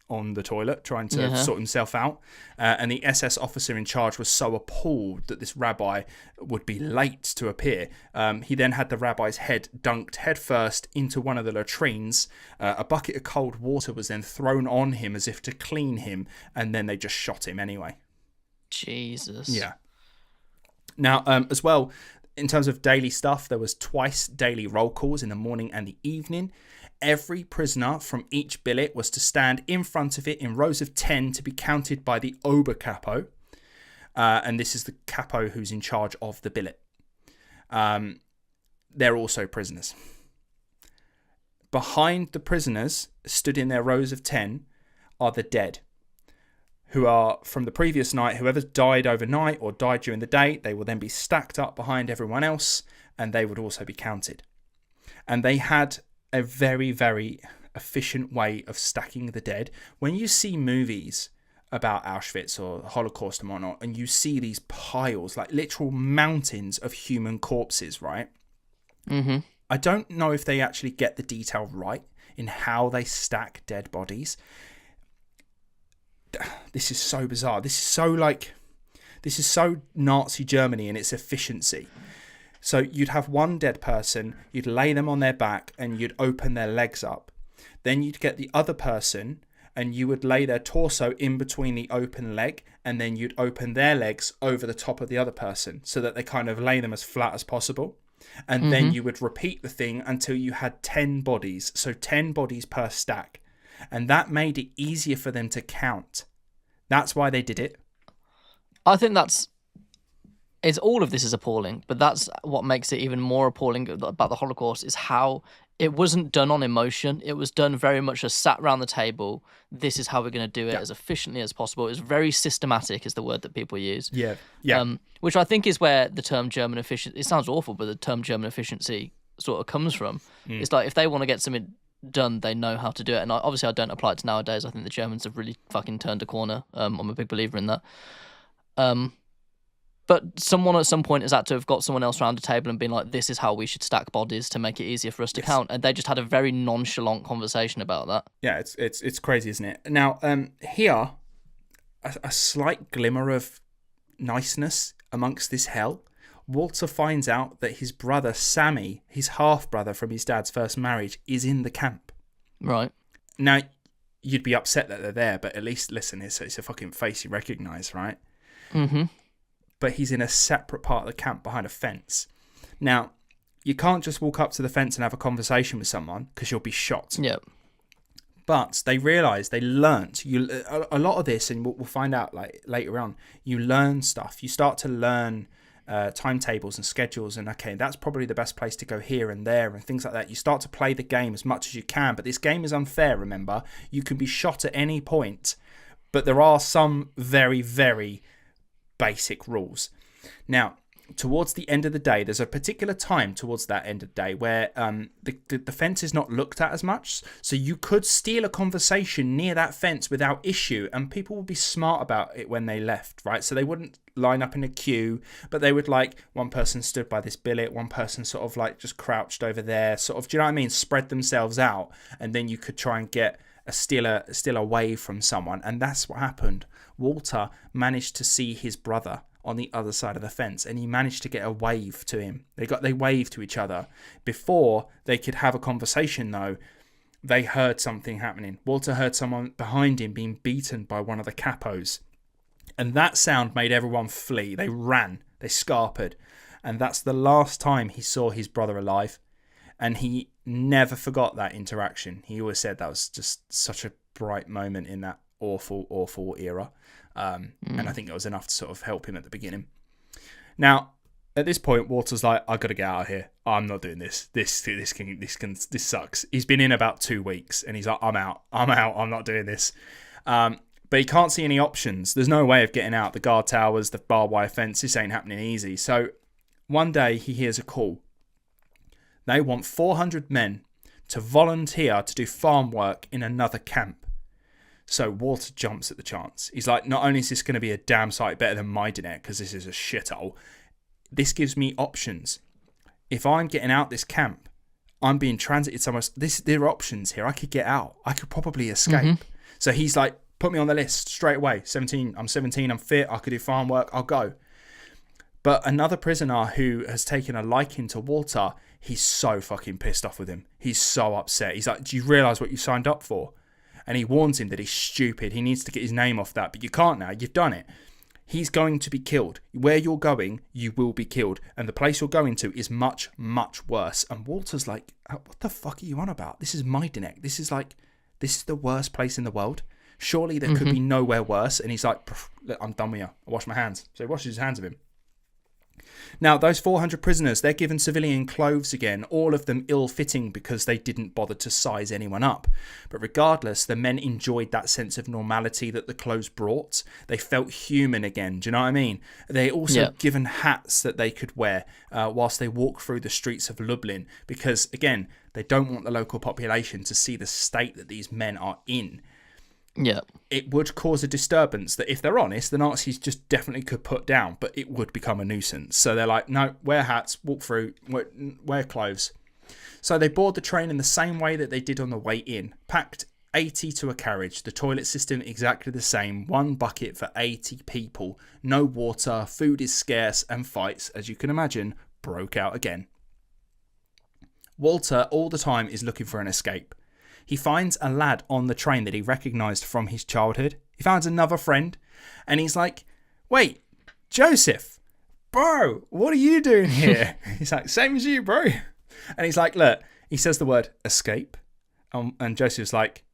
on the toilet trying to sort himself out, and the SS officer in charge was so appalled that this rabbi would be late to appear. He then had the rabbi's head dunked headfirst into one of the latrines. A bucket of cold water was then thrown on him as if to clean him, and then they just shot him anyway.
Jesus.
Yeah. Now, as well, in terms of daily stuff, there was twice daily roll calls in the morning and the evening. Every prisoner from each billet was to stand in front of it in rows of 10 to be counted by the Oberkapo. And this is the capo who's in charge of the billet. They're also prisoners. Behind the prisoners, stood in their rows of 10, are the dead, who are from the previous night. Whoever's died overnight or died during the day, they will then be stacked up behind everyone else, and they would also be counted. And they had a very, very efficient way of stacking the dead. When you see movies about Auschwitz or the Holocaust and whatnot, and you see these piles, like literal mountains of human corpses, right?
Mm-hmm.
I don't know if they actually get the detail right in how they stack dead bodies. This is so bizarre. This is so Nazi Germany in its efficiency. So you'd have one dead person, you'd lay them on their back and you'd open their legs up. Then you'd get the other person and you would lay their torso in between the open leg, and then you'd open their legs over the top of the other person so that they kind of lay them as flat as possible. And then you would repeat the thing until you had 10 bodies. So 10 bodies per stack. And that made it easier for them to count. That's why they did it.
I think all of this is appalling, but that's what makes it even more appalling about the Holocaust, is how it wasn't done on emotion. It was done very much as sat around the table. This is how we're going to do it as efficiently as possible. It was very systematic, is the word that people use.
Yeah.
Which I think is where the term German efficiency, it sounds awful, but the term German efficiency sort of comes from. It's like, if they want to get something done, they know how to do it. And obviously I don't apply it to nowadays. I think the Germans have really fucking turned a corner. I'm a big believer in that. But someone at some point has had to have got someone else around the table and been like, this is how we should stack bodies to make it easier for us to count. And they just had a very nonchalant conversation about that.
Yeah, it's crazy, isn't it? Now, here, a slight glimmer of niceness amongst this hell. Walter finds out that his brother Sammy, his half-brother from his dad's first marriage, is in the camp.
Right.
Now, you'd be upset that they're there, but at least, listen, it's a fucking face you recognise, right?
Mm-hmm.
But he's in a separate part of the camp behind a fence. Now, you can't just walk up to the fence and have a conversation with someone because you'll be shot.
Yep.
But they realised, they learnt a lot of this, and we'll find out like later on. You learn stuff. You start to learn timetables and schedules, and okay, that's probably the best place to go here and there and things like that. You start to play the game as much as you can, but this game is unfair. Remember, you can be shot at any point, but there are some very, very basic rules. Now, towards the end of the day, there's a particular time towards that end of the day where the fence is not looked at as much, so you could steal a conversation near that fence without issue, and people would be smart about it when they left, right? So they wouldn't line up in a queue, but they would, like, one person stood by this billet, one person sort of like just crouched over there, sort of, do you know what I mean, spread themselves out, and then you could try and get a steal away from someone. And that's what happened. Walter managed to see his brother on the other side of the fence, and he managed to get a wave to him. They waved to each other. Before they could have a conversation, though, they heard something happening. Walter heard someone behind him being beaten by one of the capos, and that sound made everyone flee. They ran, they scarpered, and that's the last time he saw his brother alive. And he never forgot that interaction. He always said that was just such a bright moment in that awful, awful era. And I think it was enough to sort of help him at the beginning. Now, at this point, Walter's like, I got to get out of here. I'm not doing this. This sucks. He's been in about 2 weeks, and he's like, I'm out. I'm not doing this. But he can't see any options. There's no way of getting out. The guard towers, the barbed wire fence, this ain't happening easy. So one day he hears a call. They want 400 men to volunteer to do farm work in another camp. So Walter jumps at the chance. He's like, not only is this going to be a damn sight better than Majdanek, because this is a shithole, this gives me options. If I'm getting out this camp, I'm being transited somewhere. There are options here. I could get out. I could probably escape. So he's like, put me on the list straight away. 17. I'm 17. I'm fit. I could do farm work. I'll go. But another prisoner who has taken a liking to Walter, he's so fucking pissed off with him. He's so upset. He's like, do you realise what you signed up for? And he warns him that he's stupid. He needs to get his name off that. But you can't now. You've done it. He's going to be killed. Where you're going, you will be killed. And the place you're going to is much, much worse. And Walter's like, what the fuck are you on about? This is Majdanek. This is the worst place in the world. Surely there could be nowhere worse. And he's like, I'm done with you. I wash my hands. So he washes his hands of him. Now, those 400 prisoners, they're given civilian clothes again, all of them ill-fitting because they didn't bother to size anyone up. But regardless, the men enjoyed that sense of normality that the clothes brought. They felt human again, do you know what I mean? They also given hats that they could wear whilst they walk through the streets of Lublin because, again, they don't want the local population to see the state that these men are in.
Yeah.
It would cause a disturbance that, if they're honest, the Nazis just definitely could put down, but it would become a nuisance. So they're like, no, wear hats, walk through, wear clothes. So they board the train in the same way that they did on the way in, packed 80 to a carriage, the toilet system exactly the same, one bucket for 80 people, no water, food is scarce, and fights, as you can imagine, broke out again. Walter all the time is looking for an escape. He finds a lad on the train that he recognised from his childhood. He finds another friend and he's like, wait, Joseph, bro, what are you doing here? He's like, same as you, bro. And he's like, look, he says the word escape. And Joseph's like,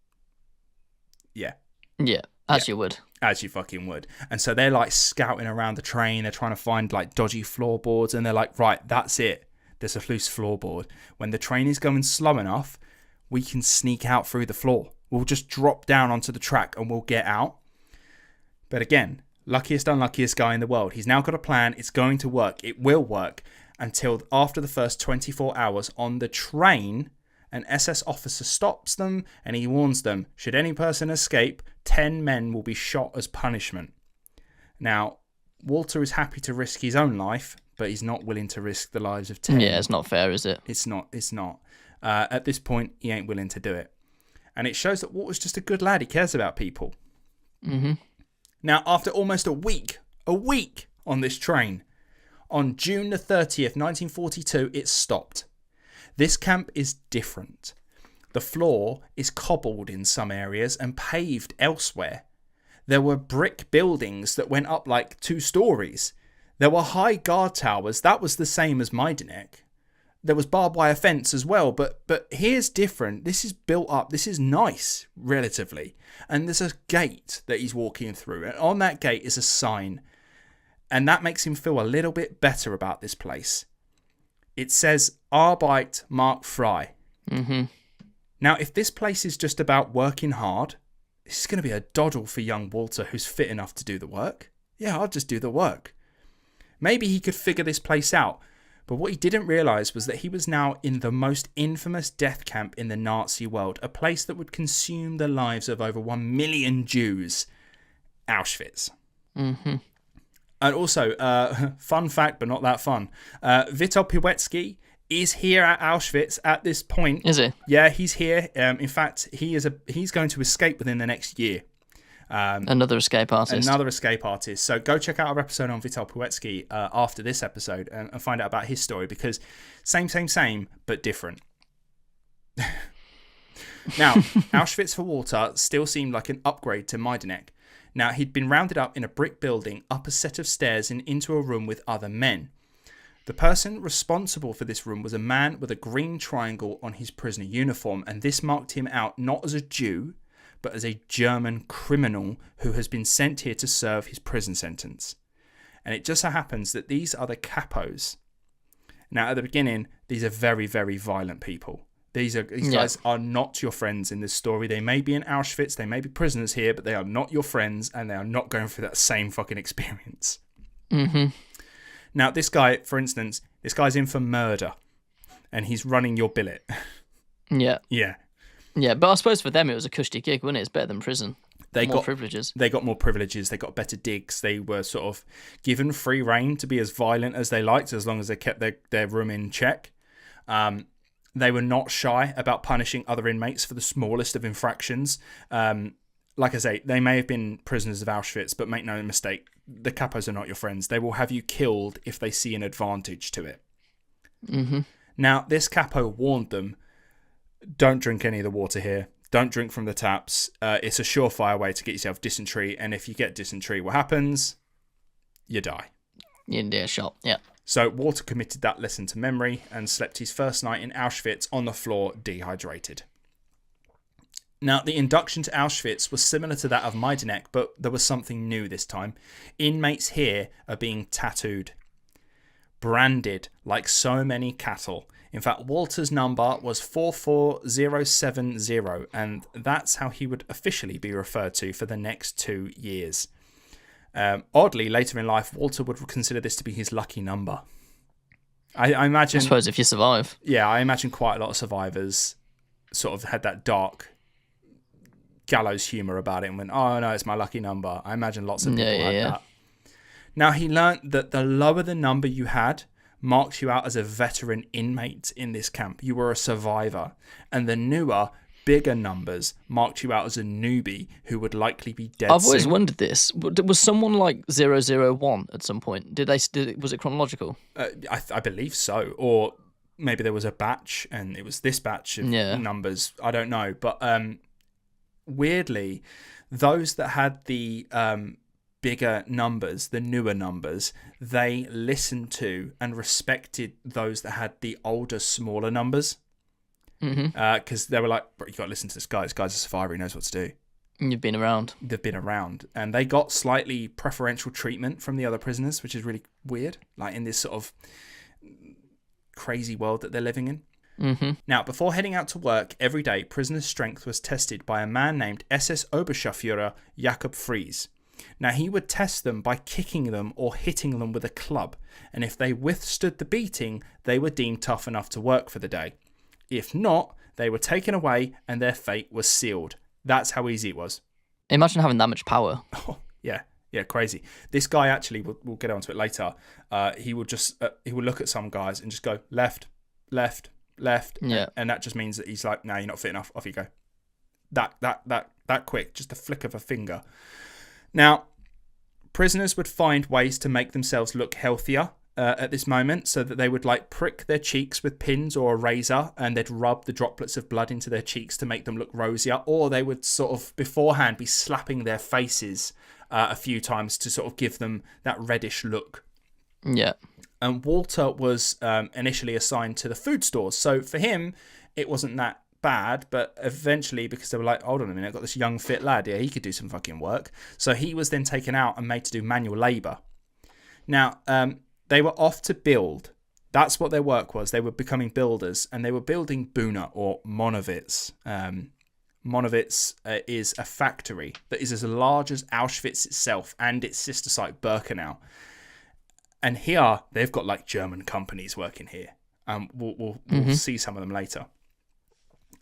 yeah.
Yeah, as you would.
As you fucking would. And so they're like scouting around the train. They're trying to find like dodgy floorboards. And they're like, right, that's it. There's a loose floorboard. When the train is going slow enough, we can sneak out through the floor. We'll just drop down onto the track and we'll get out. But again, luckiest, unluckiest guy in the world. He's now got a plan. It's going to work. It will work until after the first 24 hours on the train, an SS officer stops them and he warns them, should any person escape, 10 men will be shot as punishment. Now, Walter is happy to risk his own life, but he's not willing to risk the lives of 10.
Yeah, it's not fair, is it?
It's not. At this point, he ain't willing to do it. And it shows that Walter's just a good lad. He cares about people.
Mm-hmm.
Now, after almost a week on this train, on June the 30th, 1942, it stopped. This camp is different. The floor is cobbled in some areas and paved elsewhere. There were brick buildings that went up like 2 stories. There were high guard towers. That was the same as Majdanek. There was barbed wire fence as well, but here's different. This is built up. This is nice, relatively. And there's a gate that he's walking through. And on that gate is a sign. And that makes him feel a little bit better about this place. It says, Arbeit macht frei.
Mm-hmm.
Now, if this place is just about working hard, this is going to be a doddle for young Walter who's fit enough to do the work. Yeah, I'll just do the work. Maybe he could figure this place out. But what he didn't realise was that he was now in the most infamous death camp in the Nazi world, a place that would consume the lives of over 1 million Jews, Auschwitz.
Mm-hmm.
And also, fun fact, but not that fun, Witold Pilecki is here at Auschwitz at this point.
Is he?
Yeah, he's here. In fact, he's going to escape within the next year.
Another escape artist. So go check out our episode on Witold Pilecki after this episode and find out about his story, because same, but different. Now, Auschwitz for Walter still seemed like an upgrade to Majdanek. Now, he'd been rounded up in a brick building, up a set of stairs and into a room with other men. The person responsible for this room was a man with a green triangle on his prisoner uniform, and this marked him out not as a Jew, but as a German criminal who has been sent here to serve his prison sentence. And it just so happens that these are the capos. Now, at the beginning, these are very, very violent people. These guys are not your friends in this story. They may be in Auschwitz, they may be prisoners here, but they are not your friends, and they are not going through that same fucking experience. Mm-hmm.
Now, this guy, for instance, this guy's in for murder, and he's running your billet.
Yeah.
Yeah.
Yeah, but I suppose for them it was a cushy gig, wasn't it? It's better than prison.
They
More
got
privileges.
They got more privileges. They got better digs. They were sort of given free reign to be as violent as they liked, as long as they kept their room in check. They were not shy about punishing other inmates for the smallest of infractions. Like I say, they may have been prisoners of Auschwitz, but make no mistake, the capos are not your friends. They will have you killed if they see an advantage to it.
Mm-hmm.
Now, this capo warned them, don't drink any of the water here. Don't drink from the taps. It's a surefire way to get yourself dysentery. And if you get dysentery, what happens? You die.
Yeah, shot. Yeah.
So Walter committed that lesson to memory and slept his first night in Auschwitz on the floor, dehydrated. Now, the induction to Auschwitz was similar to that of Majdanek, but there was something new this time. Inmates here are being tattooed, branded like so many cattle. In fact, Walter's number was 44070, and that's how he would officially be referred to for the next 2 years. Oddly, later in life, Walter would consider this to be his lucky number. I imagine...
I suppose if you survive.
Yeah, I imagine quite a lot of survivors sort of had that dark gallows humour about it and went, oh no, it's my lucky number. I imagine lots of people had that. Now, he learnt that the lower the number you had marked you out as a veteran inmate in this camp. You were a survivor. And the newer, bigger numbers marked you out as a newbie who would likely be dead
I've always
soon.
wondered this. Was someone like 001 at some point? Was it chronological?
I believe so. Or maybe there was a batch and it was this batch of numbers. I don't know. But weirdly, those that had the bigger numbers, the newer numbers, they listened to and respected those that had the older, smaller numbers. Because they were like, bro, you got to listen to this guy. This guy's a survivor. He knows what to do.
You've been around.
They've been around. And they got slightly preferential treatment from the other prisoners, which is really weird. Like in this sort of crazy world that they're living in. Now, before heading out to work every day, prisoners' strength was tested by a man named SS Oberscharführer Jakob Fries. Now, he would test them by kicking them or hitting them with a club, and if they withstood the beating, they were deemed tough enough to work for the day. If not, they were taken away and their fate was sealed. That's how easy it was.
Imagine having that much power.
Oh, yeah, crazy. This guy actually, we'll get onto it later, he will look at some guys and just go left, left, left, and that just means that he's like, no, you're not fit enough, off you go. That quick, just a flick of a finger. Now, prisoners would find ways to make themselves look healthier at this moment, so that they would like prick their cheeks with pins or a razor, and they'd rub the droplets of blood into their cheeks to make them look rosier, or they would sort of beforehand be slapping their faces a few times to sort of give them that reddish look.
Yeah.
And Walter was initially assigned to the food stores, so for him it wasn't that bad, but eventually, because they were like, hold on a minute, I've got this young fit lad here, he could do some fucking work. So he was then taken out and made to do manual labour. Now, they were off to build. That's what their work was. They were becoming builders, and they were building Buna or Monowitz. Monowitz is a factory that is as large as Auschwitz itself and its sister site Birkenau. And here, they've got like German companies working here. We'll see some of them later.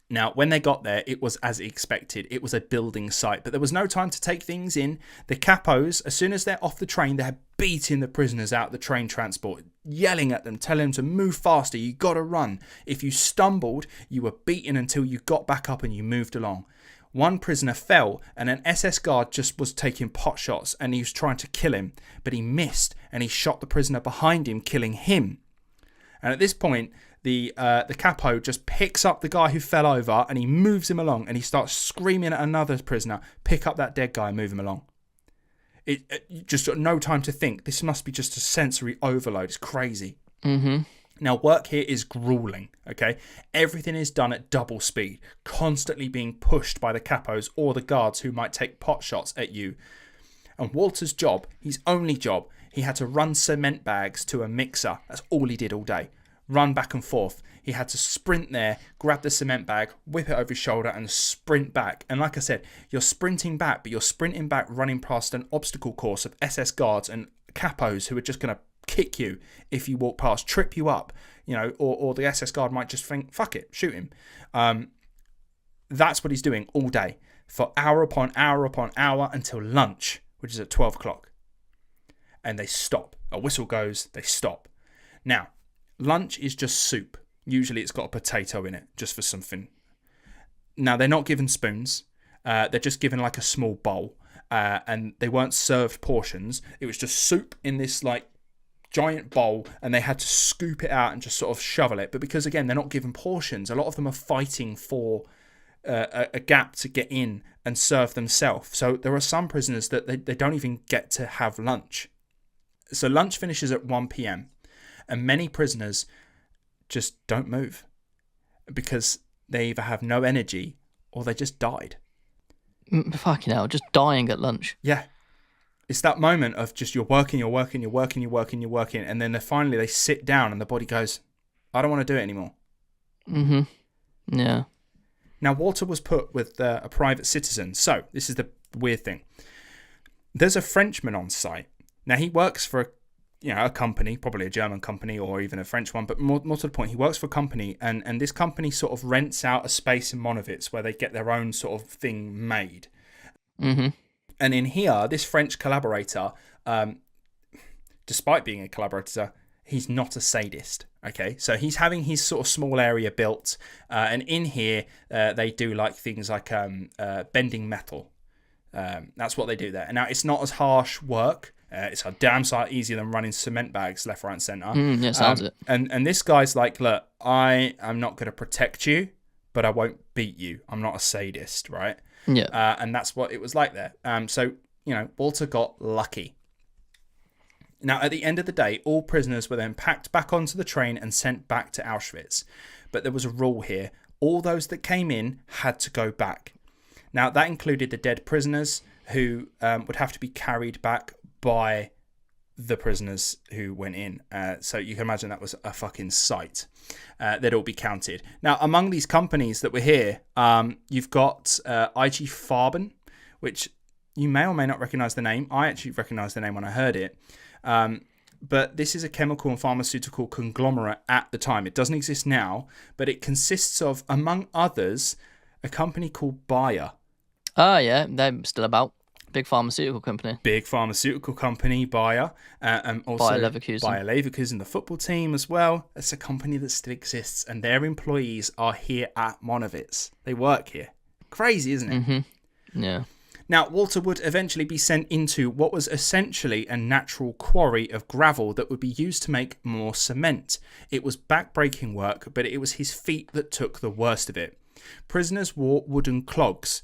Now, when they got there, it was as expected. It was a building site, but there was no time to take things in. The capos, as soon as they're off the train, they're beating the prisoners out the train transport, yelling at them, telling them to move faster, you got to run. If you stumbled, you were beaten until you got back up and you moved along. One prisoner fell, and an SS guard just was taking pot shots, and he was trying to kill him, but he missed, and he shot the prisoner behind him, killing him. And at this point, the capo just picks up the guy who fell over and he moves him along, and he starts screaming at another prisoner, pick up that dead guy and move him along. It just got no time to think. This must be just a sensory overload. It's crazy. Now, work here is grueling, okay? Everything is done at double speed, constantly being pushed by the capos or the guards who might take pot shots at you. And Walter's job, his only job, he had to run cement bags to a mixer. That's all he did all day. Run back and forth. He had to sprint there, grab the cement bag, whip it over his shoulder and sprint back. And like I said, you're sprinting back, but you're sprinting back running past an obstacle course of SS guards and capos who are just going to kick you if you walk past, trip you up, or the SS guard might just think, fuck it, shoot him. That's what he's doing all day for hour upon hour upon hour until lunch, which is at 12 o'clock. And they stop. A whistle goes, they stop. Now, lunch is just soup. Usually it's got a potato in it, just for something. Now, they're not given spoons. They're just given like a small bowl. And they weren't served portions. It was just soup in this like giant bowl, and they had to scoop it out and just sort of shovel it. But because, again, they're not given portions, a lot of them are fighting for a gap to get in and serve themselves. So there are some prisoners that they don't even get to have lunch. So lunch finishes at 1 p.m. and many prisoners just don't move because they either have no energy or they just died.
Fucking hell, just dying at lunch.
Yeah. It's that moment of just you're working, and then finally they sit down and the body goes, I don't want to do it anymore.
Mm-hmm. Yeah.
Now, Walter was put with a private citizen. So, this is the weird thing. There's a Frenchman on site. Now, he works for a company, probably a German company or even a French one, but more to the point, he works for a company, and this company sort of rents out a space in Monowitz where they get their own sort of thing made.
Mm-hmm.
And in here, this French collaborator, despite being a collaborator, he's not a sadist. Okay, so he's having his sort of small area built, and in here they do like things like bending metal. That's what they do there. And now it's not as harsh work. It's a damn sight easier than running cement bags left, right, and centre.
Yeah, sounds it.
And this guy's like, look, I am not going to protect you, but I won't beat you. I'm not a sadist, right?
Yeah.
And that's what it was like there. So Walter got lucky. Now, at the end of the day, all prisoners were then packed back onto the train and sent back to Auschwitz. But there was a rule here. All those that came in had to go back. Now, that included the dead prisoners who would have to be carried back by the prisoners who went in. So you can imagine that was a fucking sight. They'd all be counted. Now, among these companies that were here, you've got IG Farben, which you may or may not recognise the name. I actually recognised the name when I heard it. But this is a chemical and pharmaceutical conglomerate at the time. It doesn't exist now, but it consists of, among others, a company called Bayer.
Oh, yeah, they're still about. Big pharmaceutical company.
Bayer. And also
Bayer
Leverkusen, the football team as well. It's a company that still exists, and their employees are here at Monowitz. They work here. Crazy, isn't it?
Mm-hmm. Yeah.
Now, Walter would eventually be sent into what was essentially a natural quarry of gravel that would be used to make more cement. It was back-breaking work, but it was his feet that took the worst of it. Prisoners wore wooden clogs.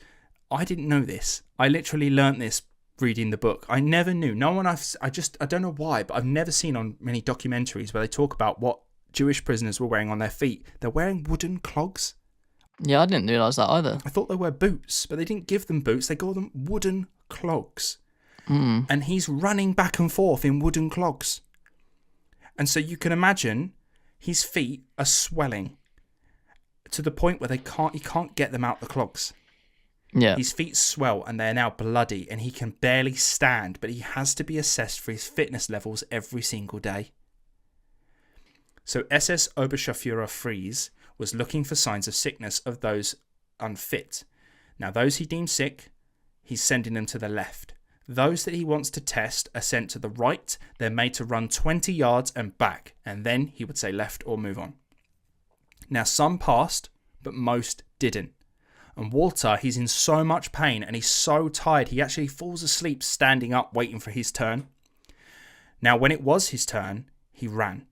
I didn't know this. I literally learnt this reading the book. I never knew. I don't know why, but I've never seen on many documentaries where they talk about what Jewish prisoners were wearing on their feet. They're wearing wooden clogs.
Yeah, I didn't realise that either.
I thought they were boots, but they didn't give them boots. They called them wooden clogs. And he's running back and forth in wooden clogs. And so you can imagine his feet are swelling to the point where he can't get them out the clogs.
Yeah.
His feet swell and they're now bloody and he can barely stand, but he has to be assessed for his fitness levels every single day. So SS Oberscharführer Fries was looking for signs of sickness of those unfit. Now, those he deemed sick, he's sending them to the left. Those that he wants to test are sent to the right. They're made to run 20 yards and back, and then he would say left or move on. Now, some passed, but most didn't. And Walter, he's in so much pain and he's so tired, he actually falls asleep standing up waiting for his turn. Now, when it was his turn, he ran.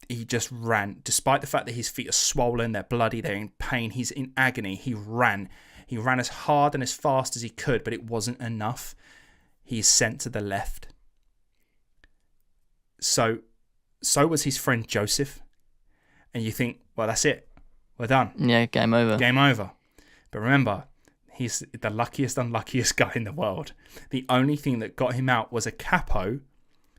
He just ran. Despite the fact that his feet are swollen, they're bloody, they're in pain, he's in agony, he ran. He ran as hard and as fast as he could, but it wasn't enough. He's sent to the left. So was his friend Joseph. And you think, well, that's it. We're done.
Yeah, game over.
Game over. But remember, he's the luckiest, unluckiest guy in the world. The only thing that got him out was a capo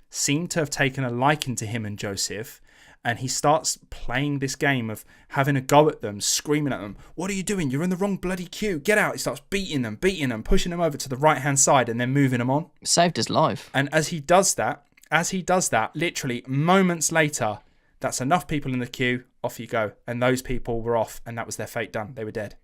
seemed to have taken a liking to him and Joseph, and he starts playing this game of having a go at them, screaming at them, "What are you doing? You're in the wrong bloody queue. Get out." He starts beating them, pushing them over to the right-hand side and then moving them on.
Saved his life.
And as he does that, as he does that, literally moments later, that's enough people in the queue, off you go. And those people were off, and that was their fate done. They were dead.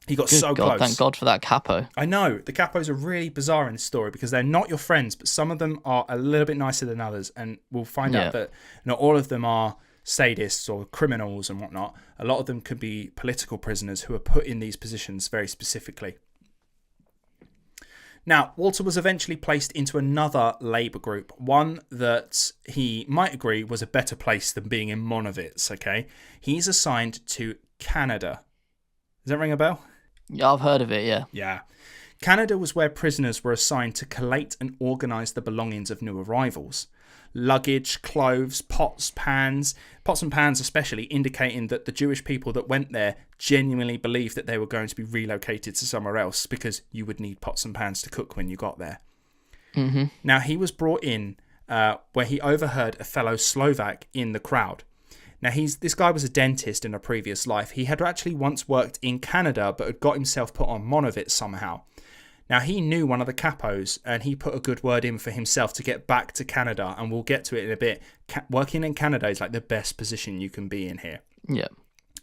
He got so close.
Thank God for that capo.
I know. The capos are really bizarre in this story because they're not your friends, but some of them are a little bit nicer than others. And we'll find out that not all of them are sadists or criminals and whatnot. A lot of them could be political prisoners who are put in these positions very specifically. Now, Walter was eventually placed into another labour group, one that he might agree was a better place than being in Monowitz, okay? He's assigned to Canada. Does that ring a bell?
Yeah, I've heard of it, yeah.
Yeah. Canada was where prisoners were assigned to collate and organise the belongings of new arrivals. Luggage, clothes, pots and pans especially, indicating that the Jewish people that went there genuinely believed that they were going to be relocated to somewhere else because you would need pots and pans to cook when you got there.
Mm-hmm.
Now, he was brought in where he overheard a fellow Slovak in the crowd. Now, this guy was a dentist in a previous life. He had actually once worked in Canada, but had got himself put on Monowitz somehow. Now, he knew one of the capos, and he put a good word in for himself to get back to Canada, and we'll get to it in a bit. Working in Canada is like the best position you can be in here.
Yeah.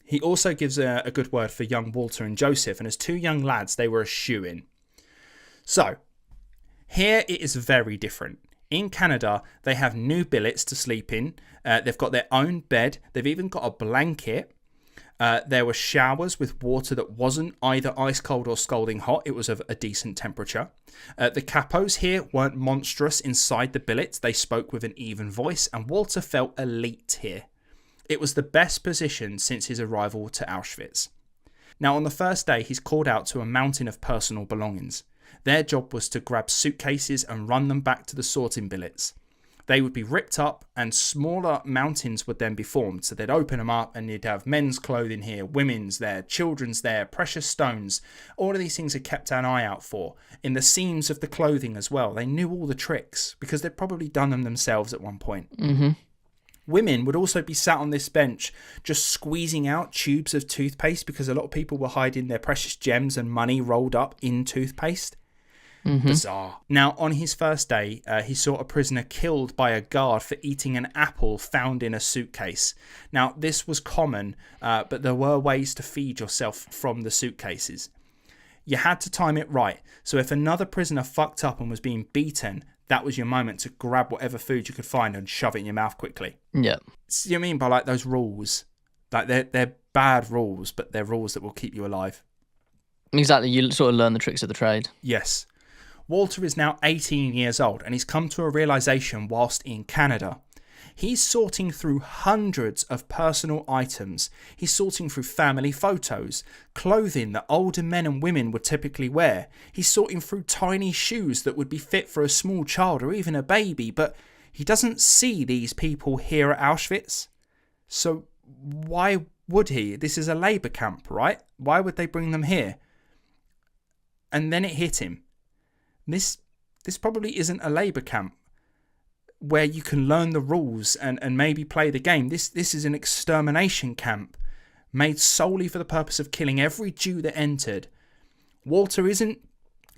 He also gives a good word for young Walter and Joseph, and as two young lads, they were a shoo-in. So, here it is very different. In Canada, they have new billets to sleep in. They've got their own bed. They've even got a blanket. There were showers with water that wasn't either ice cold or scalding hot. It was of a decent temperature. The capos here weren't monstrous inside the billets. They spoke with an even voice, and Walter felt elite here. It was the best position since his arrival to Auschwitz. Now, on the first day, he's called out to a mountain of personal belongings. Their job was to grab suitcases and run them back to the sorting billets. They would be ripped up and smaller mountains would then be formed. So they'd open them up and you'd have men's clothing here, women's there, children's there, precious stones. All of these things are kept an eye out for. In the seams of the clothing as well. They knew all the tricks because they'd probably done them themselves at one point.
Mm-hmm.
Women would also be sat on this bench just squeezing out tubes of toothpaste because a lot of people were hiding their precious gems and money rolled up in toothpaste. Mm-hmm. Bizarre. Now, on his first day, he saw a prisoner killed by a guard for eating an apple found in a suitcase. Now, this was common, but there were ways to feed yourself from the suitcases. You had to time it right. So if another prisoner fucked up and was being beaten, that was your moment to grab whatever food you could find and shove it in your mouth quickly.
Yeah.
See what I mean by like those rules? Like they're bad rules, but they're rules that will keep you alive.
Exactly. You sort of learn the tricks of the trade.
Yes. Walter is now 18 years old and he's come to a realisation whilst in Canada. He's sorting through hundreds of personal items. He's sorting through family photos, clothing that older men and women would typically wear. He's sorting through tiny shoes that would be fit for a small child or even a baby, but he doesn't see these people here at Auschwitz. So why would he? This is a labour camp, right? Why would they bring them here? And then it hit him. This probably isn't a labour camp where you can learn the rules and maybe play the game. This is an extermination camp made solely for the purpose of killing every Jew that entered. Walter isn't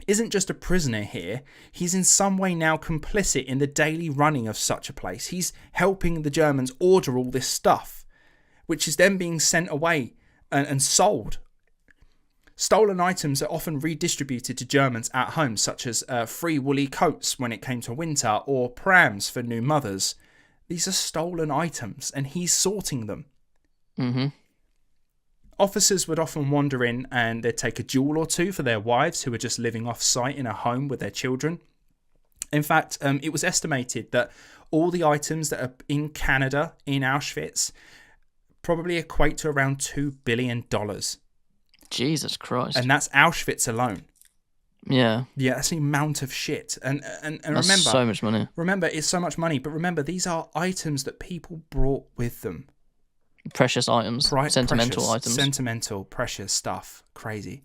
just a prisoner here. He's in some way now complicit in the daily running of such a place. He's helping the Germans order all this stuff, which is then being sent away and sold. Stolen items are often redistributed to Germans at home, such as free woolly coats when it came to winter or prams for new mothers. These are stolen items and he's sorting them.
Mm-hmm.
Officers would often wander in and they'd take a jewel or two for their wives who were just living off-site in a home with their children. In fact, it was estimated that all the items that are in Canada, in Auschwitz, probably equate to around $2 billion.
Jesus Christ.
And that's Auschwitz alone.
Yeah.
Yeah, that's the amount of shit. And
that's
remember,
so much money.
Remember, it's so much money. But remember, these are items that people brought with them.
Precious items. Sentimental items.
Sentimental, precious stuff. Crazy.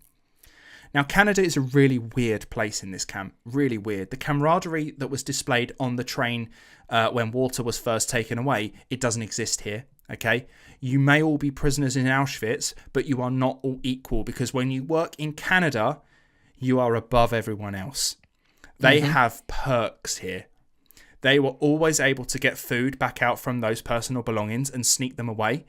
Now, Canada is a really weird place in this camp. Really weird. The camaraderie that was displayed on the train when Walter was first taken away, it doesn't exist here. Okay, you may all be prisoners in Auschwitz, but you are not all equal because when you work in Canada, you are above everyone else. They have perks here. They were always able to get food back out from those personal belongings and sneak them away.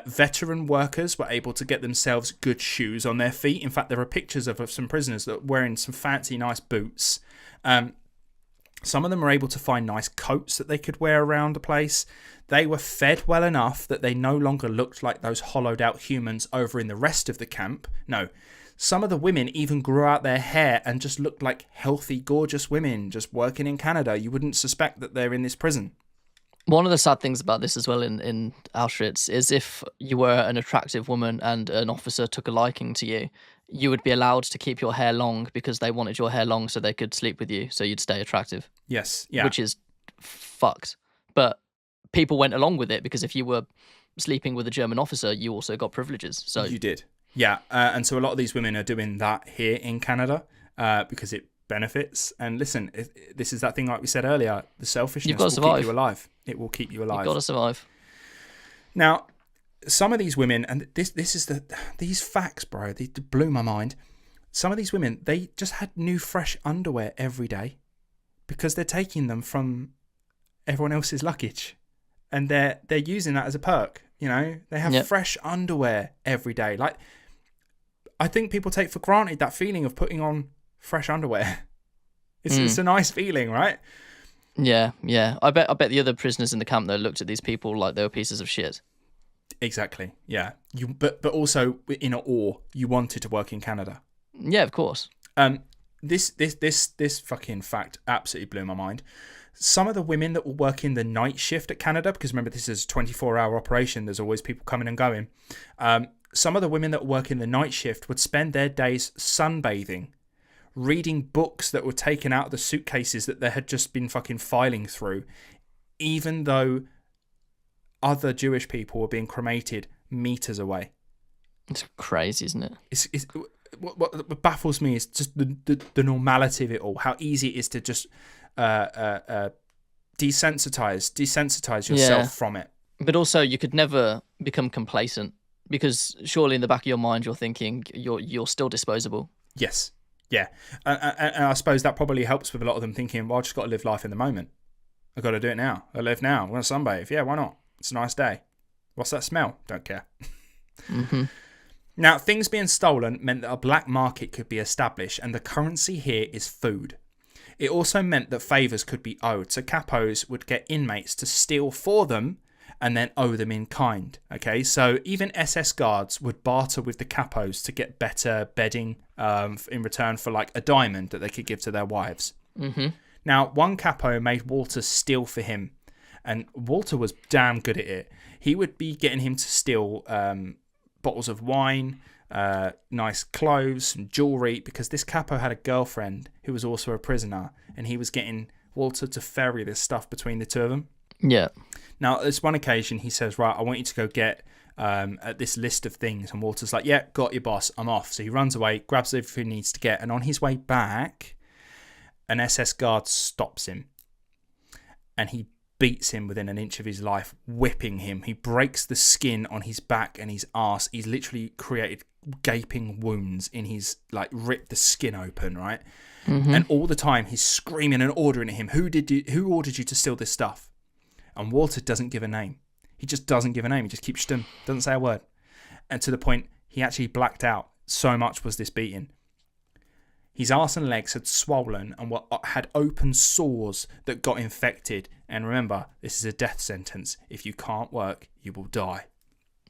Veteran workers were able to get themselves good shoes on their feet. In fact, there are pictures of some prisoners that were wearing some fancy, nice boots. Some of them were able to find nice coats that they could wear around the place. They were fed well enough that they no longer looked like those hollowed out humans over in the rest of the camp. No. Some of the women even grew out their hair and just looked like healthy, gorgeous women just working in Canada. You wouldn't suspect that they're in this prison.
One of the sad things about this as well in Auschwitz is if you were an attractive woman and an officer took a liking to you, you would be allowed to keep your hair long because they wanted your hair long so they could sleep with you, so you'd stay attractive.
Yes, yeah.
Which is fucked. But people went along with it because if you were sleeping with a German officer, you also got privileges. So
you did. Yeah, and so a lot of these women are doing that here in Canada because it benefits. And listen, this is that thing like we said earlier, the selfishness will keep you alive. It will keep you alive.
You've got to survive.
Now, some of these women, and this is these facts, bro, they blew my mind. Some of these women, they just had new fresh underwear every day because they're taking them from everyone else's luggage. And they're using that as a perk, you know? They have fresh underwear every day. Like, I think people take for granted that feeling of putting on fresh underwear. It's a nice feeling, right?
Yeah. I bet the other prisoners in the camp though looked at these people like they were pieces of shit.
Exactly. Yeah. But also in awe, you wanted to work in Canada.
Yeah, of course.
This fucking fact absolutely blew my mind. Some of the women that were working the night shift at Canada, because remember this is a 24-hour operation, there's always people coming and going. Some of the women that work in the night shift would spend their days sunbathing, reading books that were taken out of the suitcases that they had just been fucking filing through, even though other Jewish people were being cremated meters away.
It's crazy, isn't it?
What baffles me is just the normality of it all, how easy it is to just desensitize yourself from it.
But also, you could never become complacent because surely in the back of your mind you're thinking you're still disposable.
Yes, yeah, and I suppose that probably helps with a lot of them thinking, well, I just got to live life in the moment. I've got to do it now. I live now. I'm going to sunbathe. Yeah, why not? It's a nice day. What's that smell? Don't care.
Mm-hmm.
Now, things being stolen meant that a black market could be established, and the currency here is food. It also meant that favours could be owed, so capos would get inmates to steal for them and then owe them in kind. Okay, so even SS guards would barter with the capos to get better bedding in return for like a diamond that they could give to their wives.
Mm-hmm.
Now, one capo made Walter steal for him, and Walter was damn good at it. He would be getting him to steal bottles of wine, nice clothes, some jewelry, because this capo had a girlfriend who was also a prisoner, and he was getting Walter to ferry this stuff between the two of them.
Yeah.
Now, this one occasion, he says, right, I want you to go get this list of things. And Walter's like, yeah, got your boss, I'm off. So he runs away, grabs everything he needs to get. And on his way back, an SS guard stops him. And he beats him within an inch of his life, whipping him. He breaks the skin on his back and his arse. He's literally created gaping wounds in his, like, ripped the skin open, right? Mm-hmm. And all the time, he's screaming and ordering at him, who ordered you to steal this stuff? And Walter doesn't give a name. He just doesn't give a name. He just keeps stum, doesn't say a word. And to the point, he actually blacked out. So much was this beating. His arse and legs had swollen and had open sores that got infected. And remember, this is a death sentence. If you can't work, you will die.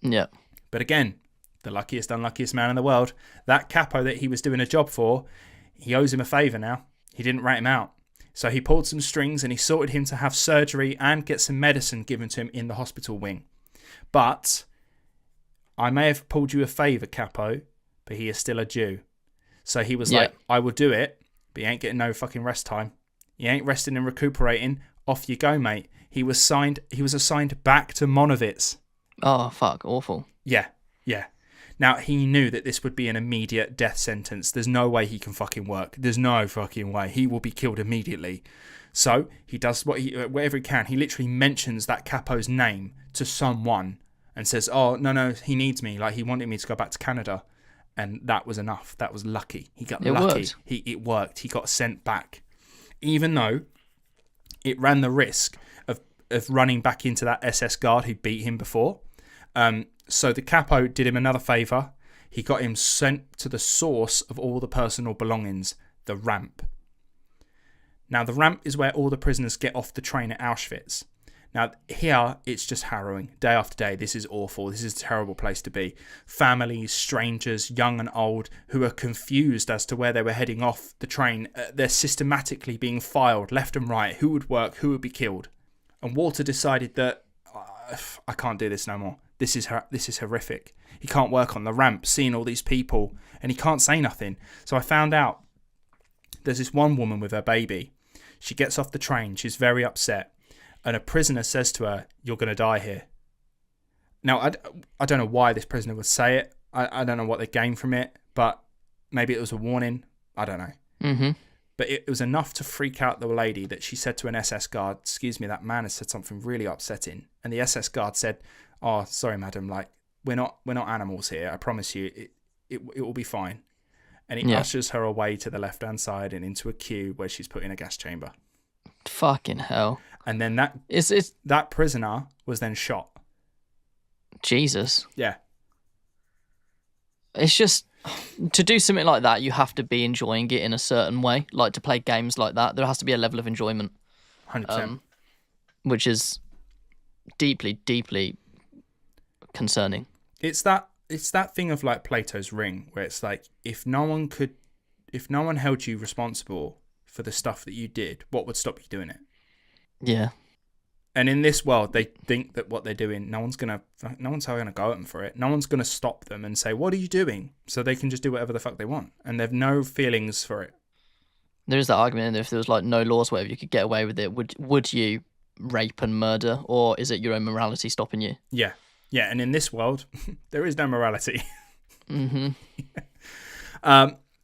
Yeah.
But again, the luckiest, unluckiest man in the world, that capo that he was doing a job for, he owes him a favour now. He didn't rat him out. So he pulled some strings and he sorted him to have surgery and get some medicine given to him in the hospital wing. But I may have pulled you a favour, capo, but he is still a Jew. So he was like, I will do it, but you ain't getting no fucking rest time. You ain't resting and recuperating. Off you go, mate. He was assigned back to Monowitz.
Oh, fuck. Awful.
Yeah. Now, he knew that this would be an immediate death sentence. There's no way he can fucking work. There's no fucking way. He will be killed immediately. So he does whatever he can. He literally mentions that capo's name to someone and says, oh, no, he needs me. Like, he wanted me to go back to Canada. And that was enough. That was lucky. He got lucky.
Worked.
It worked. He got sent back. Even though it ran the risk of running back into that SS guard who beat him before. So the capo did him another favour. He got him sent to the source of all the personal belongings, the ramp. Now, the ramp is where all the prisoners get off the train at Auschwitz. Now, here, it's just harrowing. Day after day, this is awful. This is a terrible place to be. Families, strangers, young and old, who are confused as to where they were heading off the train. They're systematically being filed left and right. Who would work? Who would be killed? And Walter decided that, I can't do this no more. This is horrific. He can't work on the ramp, seeing all these people, and he can't say nothing. So I found out there's this one woman with her baby. She gets off the train. She's very upset. And a prisoner says to her, "You're going to die here." Now, I don't know why this prisoner would say it. I don't know what they gained from it, but maybe it was a warning. I don't know.
Mm-hmm.
But it was enough to freak out the lady that she said to an SS guard, "Excuse me, that man has said something really upsetting." And the SS guard said, "Oh, sorry, madam. Like, we're not animals here. I promise you, it will be fine." And he ushers her away to the left-hand side and into a queue where she's put in a gas chamber.
Fucking hell.
And then that prisoner was then shot.
Jesus.
Yeah.
It's just, to do something like that, you have to be enjoying it in a certain way. Like, to play games like that, there has to be a level of enjoyment.
100%.
Which is deeply, deeply concerning.
It's that thing of like Plato's ring, where it's like, if no one held you responsible for the stuff that you did, what would stop you doing it?
Yeah.
And in this world, they think that what they're doing, no one's gonna go at them for it. No one's gonna stop them and say, "What are you doing?" So they can just do whatever the fuck they want, and they've no feelings for it.
There is that argument that if there was like no laws, whatever, you could get away with it. Would you rape and murder, or is it your own morality stopping you?
Yeah. And in this world, there is no morality.
Mm-hmm.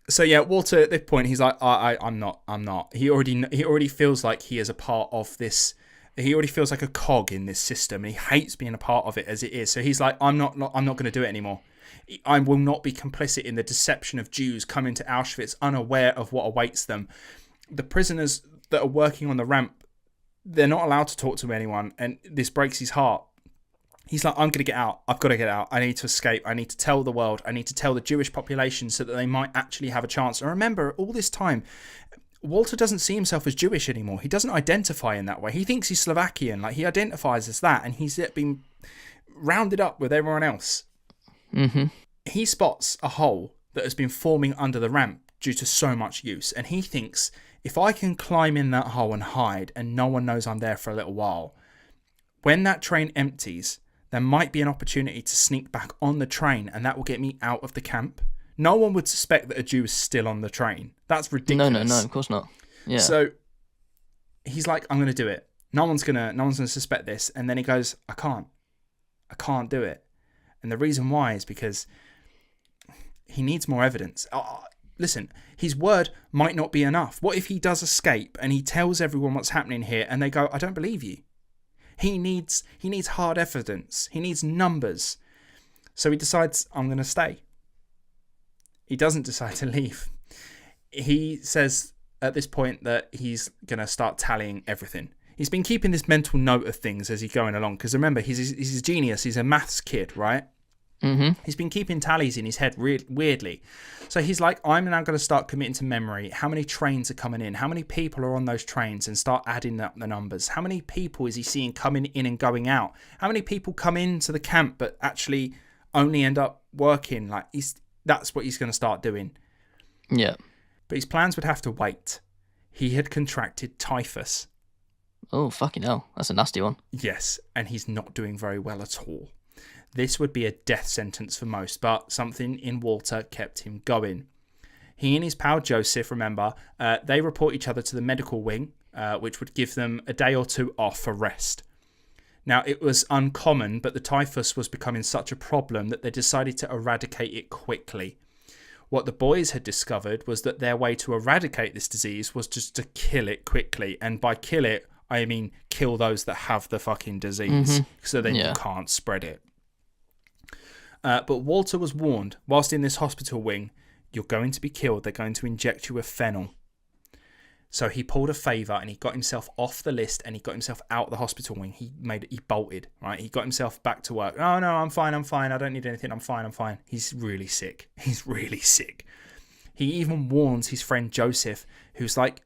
So yeah, Walter at this point, he's like, I'm not. He already feels like he is a part of this. He already feels like a cog in this system, and he hates being a part of it as it is. So he's like, I'm not going to do it anymore. I will not be complicit in the deception of Jews coming to Auschwitz unaware of what awaits them. The prisoners that are working on the ramp, they're not allowed to talk to anyone, and this breaks his heart. He's like, I'm going to get out. I've got to get out. I need to escape. I need to tell the world. I need to tell the Jewish population so that they might actually have a chance. And remember, all this time, Walter doesn't see himself as Jewish anymore. He doesn't identify in that way. He thinks he's Slovakian. Like, he identifies as that, and he's been rounded up with everyone else.
Mm-hmm.
He spots a hole that has been forming under the ramp due to so much use. And he thinks, if I can climb in that hole and hide and no one knows I'm there for a little while, when that train empties, there might be an opportunity to sneak back on the train, and that will get me out of the camp. No one would suspect that a Jew is still on the train. That's ridiculous.
No, of course not. Yeah.
So he's like, I'm going to do it. No one's gonna suspect this. And then he goes, I can't do it. And the reason why is because he needs more evidence. Listen, his word might not be enough. What if he does escape and he tells everyone what's happening here, and they go, I don't believe you. He needs hard evidence. He needs numbers. So he decides, I'm going to stay. He doesn't decide to leave. He says at this point that he's going to start tallying everything. He's been keeping this mental note of things as he's going along. Because remember, he's a genius. He's a maths kid, right?
Mm-hmm.
He's been keeping tallies in his head weirdly. So he's like, I'm now going to start committing to memory. How many trains are coming in? How many people are on those trains? And start adding up the numbers. How many people is he seeing coming in and going out? How many people come into the camp but actually only end up working? Like, that's what he's going to start doing.
Yeah.
But his plans would have to wait. He had contracted typhus.
Oh, fucking hell. That's a nasty one.
Yes, and he's not doing very well at all. This would be a death sentence for most, but something in Walter kept him going. He and his pal Joseph, remember, they report each other to the medical wing, which would give them a day or two off for rest. Now, it was uncommon, but the typhus was becoming such a problem that they decided to eradicate it quickly. What the boys had discovered was that their way to eradicate this disease was just to kill it quickly. And by kill it, I mean kill those that have the fucking disease, so then you can't spread it. But Walter was warned, whilst in this hospital wing, you're going to be killed. They're going to inject you with fennel. So he pulled a favour and he got himself off the list and he got himself out the hospital wing. He bolted, right? He got himself back to work. Oh, no, I'm fine. I don't need anything. I'm fine. He's really sick. He even warns his friend Joseph, who's like,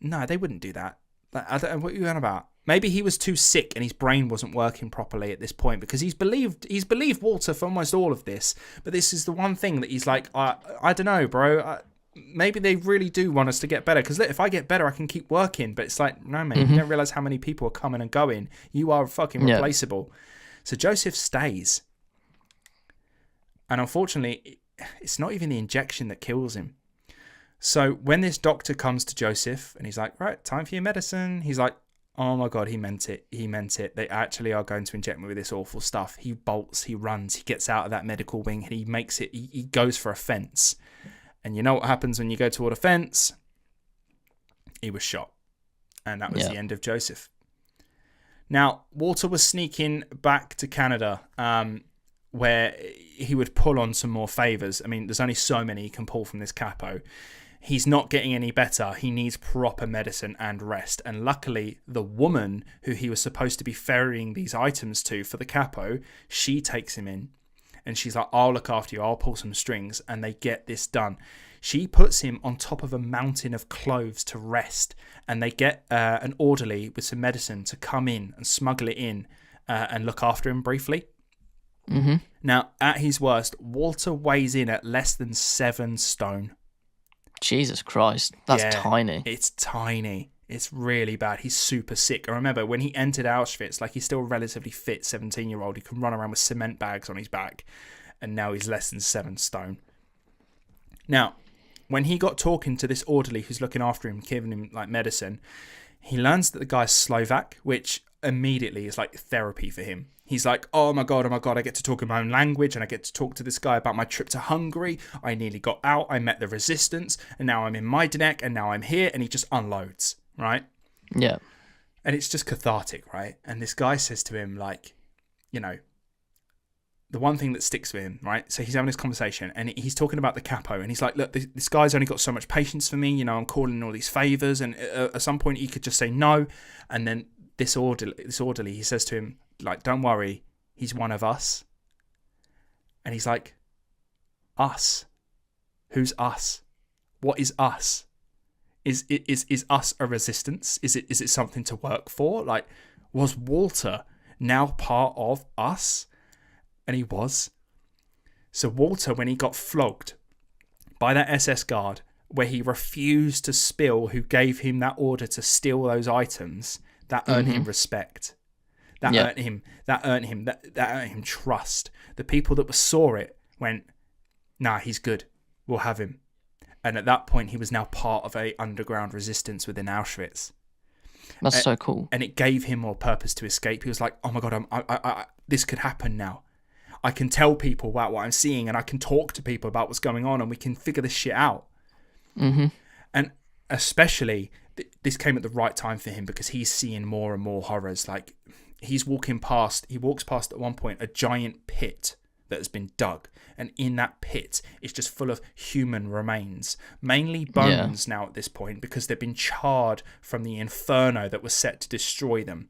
no, they wouldn't do that. Like, I don't know what you're on about. Maybe he was too sick and his brain wasn't working properly at this point, because he's believed Walter for almost all of this. But this is the one thing that he's like, I don't know, bro. Maybe they really do want us to get better, because if I get better, I can keep working. But it's like, no, mate, you don't realize how many people are coming and going. You are fucking replaceable. So Joseph stays. And unfortunately, it's not even the injection that kills him. So when this doctor comes to Joseph and he's like, right, time for your medicine. He's like, oh my God, he meant it. They actually are going to inject me with this awful stuff. He bolts, he runs, he gets out of that medical wing and he goes for a fence. And you know what happens when you go toward a fence? He was shot. And that was the end of Joseph. Now, Walter was sneaking back to Canada, where he would pull on some more favours. I mean, there's only so many he can pull from this capo. He's not getting any better. He needs proper medicine and rest. And luckily, the woman who he was supposed to be ferrying these items to for the capo, she takes him in. And she's like, I'll look after you. I'll pull some strings. And they get this done. She puts him on top of a mountain of cloves to rest. And they get an orderly with some medicine to come in and smuggle it in and look after him briefly.
Mm-hmm.
Now, at his worst, Walter weighs in at less than 7 stone.
Jesus Christ. That's tiny.
It's tiny. It's really bad. He's super sick. I remember when he entered Auschwitz, like, he's still a relatively fit 17-year-old. He can run around with cement bags on his back. And now he's less than 7 stone. Now, when he got talking to this orderly who's looking after him, giving him like medicine, he learns that the guy's Slovak, which immediately is like therapy for him. He's like, oh my God, I get to talk in my own language and I get to talk to this guy about my trip to Hungary. I nearly got out. I met the resistance and now I'm in Majdanek and now I'm here, and he just unloads, right?
Yeah.
And it's just cathartic, right? And this guy says to him, like, you know, the one thing that sticks with him, right? So he's having this conversation and he's talking about the capo and he's like, look, this guy's only got so much patience for me. You know, I'm calling in all these favors, and at some point he could just say no. And then this orderly, he says to him, like, don't worry, he's one of us. And he's like, us? Who's us? What is us? Is us a resistance? Is it something to work for? Like, was Walter now part of us? And he was. So Walter, when he got flogged by that SS guard, where he refused to spill who gave him that order to steal those items, that earned him respect. That earned him trust. The people that saw it went, nah, he's good. We'll have him. And at that point, he was now part of a underground resistance within Auschwitz.
That's so cool.
And it gave him more purpose to escape. He was like, oh my God, I this could happen now. I can tell people about what I'm seeing, and I can talk to people about what's going on, and we can figure this shit out.
Mm-hmm.
And especially, this came at the right time for him, because he's seeing more and more horrors. Like, he walks past at one point a giant pit that has been dug. And in that pit, it's just full of human remains, mainly bones now at this point, because they've been charred from the inferno that was set to destroy them.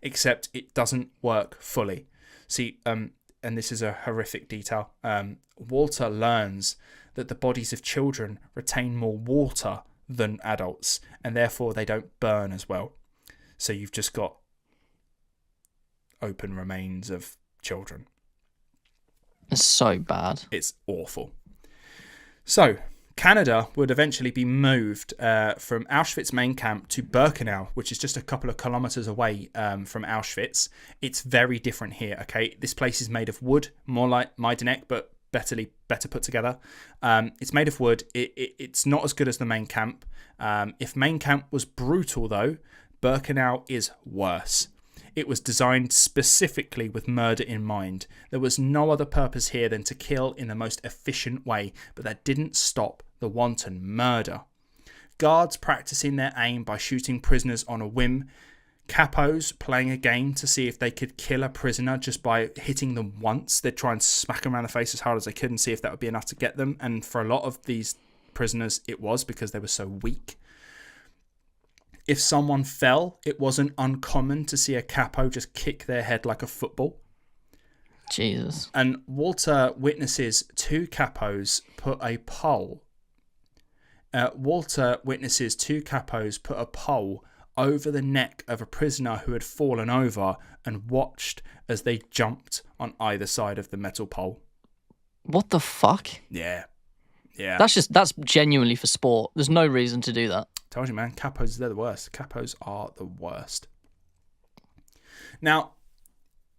Except it doesn't work fully. See, and this is a horrific detail, Walter learns that the bodies of children retain more water than adults, and therefore they don't burn as well. So you've just got open remains of children.
It's so bad.
It's awful. So Canada would eventually be moved from Auschwitz main camp to Birkenau, which is just a couple of kilometers away from Auschwitz. It's very different here, okay? This place is made of wood, more like Majdanek, but better put together. It's made of wood. It's not as good as the main camp. If main camp was brutal, though, Birkenau is worse. It was designed specifically with murder in mind. There was no other purpose here than to kill in the most efficient way, but that didn't stop the wanton murder. Guards practicing their aim by shooting prisoners on a whim. Capos playing a game to see if they could kill a prisoner just by hitting them once. They'd try and smack them around the face as hard as they could and see if that would be enough to get them. And for a lot of these prisoners, it was, because they were so weak. If someone fell, it wasn't uncommon to see a capo just kick their head like a football.
Jesus.
And Walter witnesses two capos put a pole. Walter witnesses two capos put a pole over the neck of a prisoner who had fallen over and watched as they jumped on either side of the metal pole.
What the fuck?
Yeah. Yeah.
That's genuinely for sport. There's no reason to do that.
Told you, man. Capos, they're the worst. Capos are the worst. Now,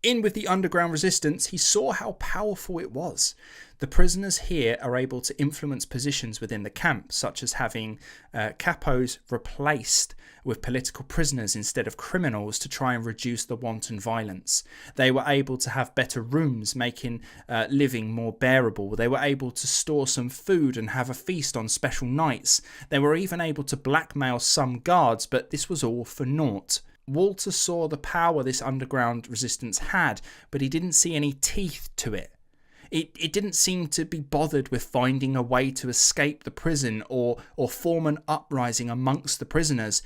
in with the underground resistance, he saw how powerful it was. The prisoners here are able to influence positions within the camp, such as having capos replaced with political prisoners instead of criminals to try and reduce the wanton violence. They were able to have better rooms, making living more bearable. They were able to store some food and have a feast on special nights. They were even able to blackmail some guards, but this was all for naught. Walter saw the power this underground resistance had, but he didn't see any teeth to it. It didn't seem to be bothered with finding a way to escape the prison or form an uprising amongst the prisoners.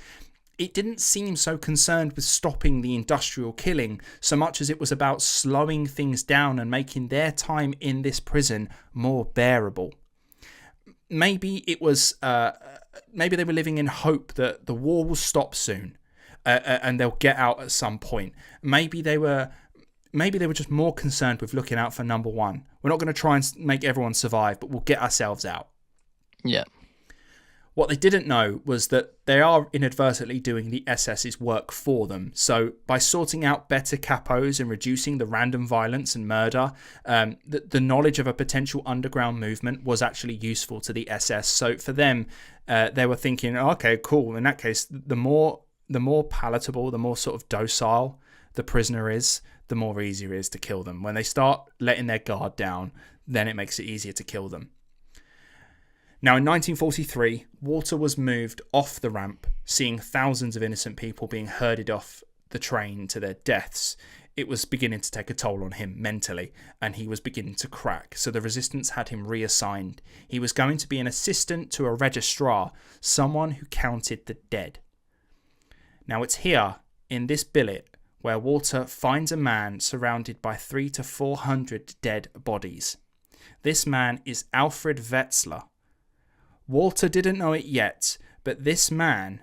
It didn't seem so concerned with stopping the industrial killing so much as it was about slowing things down and making their time in this prison more bearable. Maybe it was, maybe they were living in hope that the war will stop soon. And they'll get out at some point. Maybe they were just more concerned with looking out for number one. We're not going to try and make everyone survive, but we'll get ourselves out.
Yeah.
What they didn't know was that they are inadvertently doing the SS's work for them. So by sorting out better capos and reducing the random violence and murder, the knowledge of a potential underground movement was actually useful to the SS. So for them, they were thinking, okay, cool. In that case, the more palatable, the more sort of docile the prisoner is, the more easier it is to kill them. When they start letting their guard down, then it makes it easier to kill them. Now, in 1943, Walter was moved off the ramp, seeing thousands of innocent people being herded off the train to their deaths. It was beginning to take a toll on him mentally, and he was beginning to crack, so the resistance had him reassigned. He was going to be an assistant to a registrar, someone who counted the dead. Now, it's here, in this billet, where Walter finds a man surrounded by 300 to 400 dead bodies. This man is Alfred Wetzler. Walter didn't know it yet, but this man,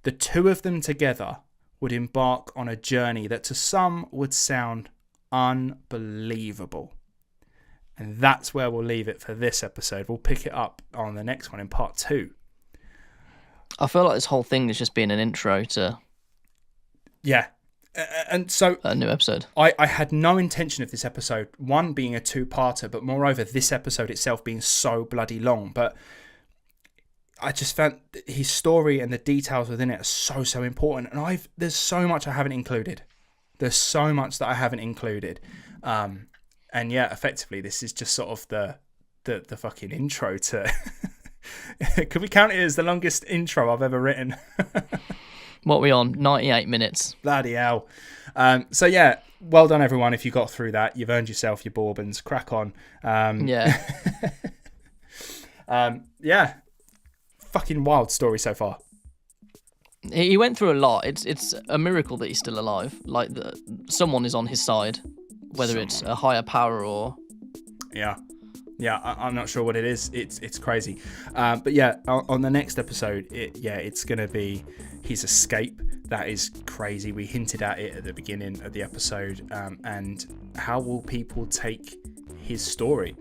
the two of them together, would embark on a journey that to some would sound unbelievable. And that's where we'll leave it for this episode. We'll pick it up on the next one in part 2.
I feel like this whole thing has just been an intro to...
Yeah. And so
a new episode.
I had no intention of this episode, one being a 2-parter, but moreover this episode itself being so bloody long. But I just found his story and the details within it are so important. And there's so much I haven't included. There's so much that I haven't included. And yeah, effectively this is just sort of the fucking intro to... Could we count it as the longest intro I've ever written?
What are we on? 98 minutes.
Bloody hell. So yeah, well done everyone if you got through that. You've earned yourself your bourbons. Crack on.
Yeah.
Yeah. Fucking wild story so far.
He went through a lot. It's a miracle that he's still alive. Like someone is on his side, whether it's a higher power or...
Yeah. Yeah, I'm not sure what it is. It's crazy. But yeah, on the next episode, it's going to be his escape. That is crazy. We hinted at it at the beginning of the episode. And how will people take his story?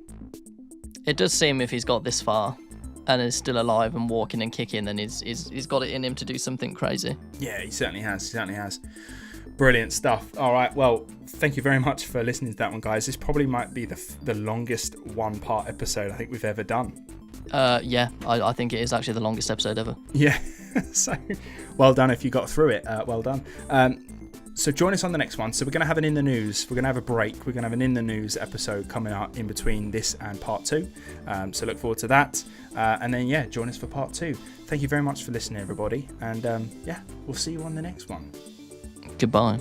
It does seem if he's got this far and is still alive and walking and kicking, then he's got it in him to do something crazy. Yeah,
he certainly has. Brilliant stuff. All right, well, thank you very much for listening to that one, guys. This probably might be the longest 1-part episode I think we've ever done.
Yeah, I think it is actually the longest episode ever.
Yeah, so well done if you got through it. Well done. So join us on the next one. So we're going to have an In the News. We're going to have a break. We're going to have an In the News episode coming out in between this and part 2. So look forward to that. And then, yeah, join us for part 2. Thank you very much for listening, everybody. And, yeah, we'll see you on the next one.
Goodbye.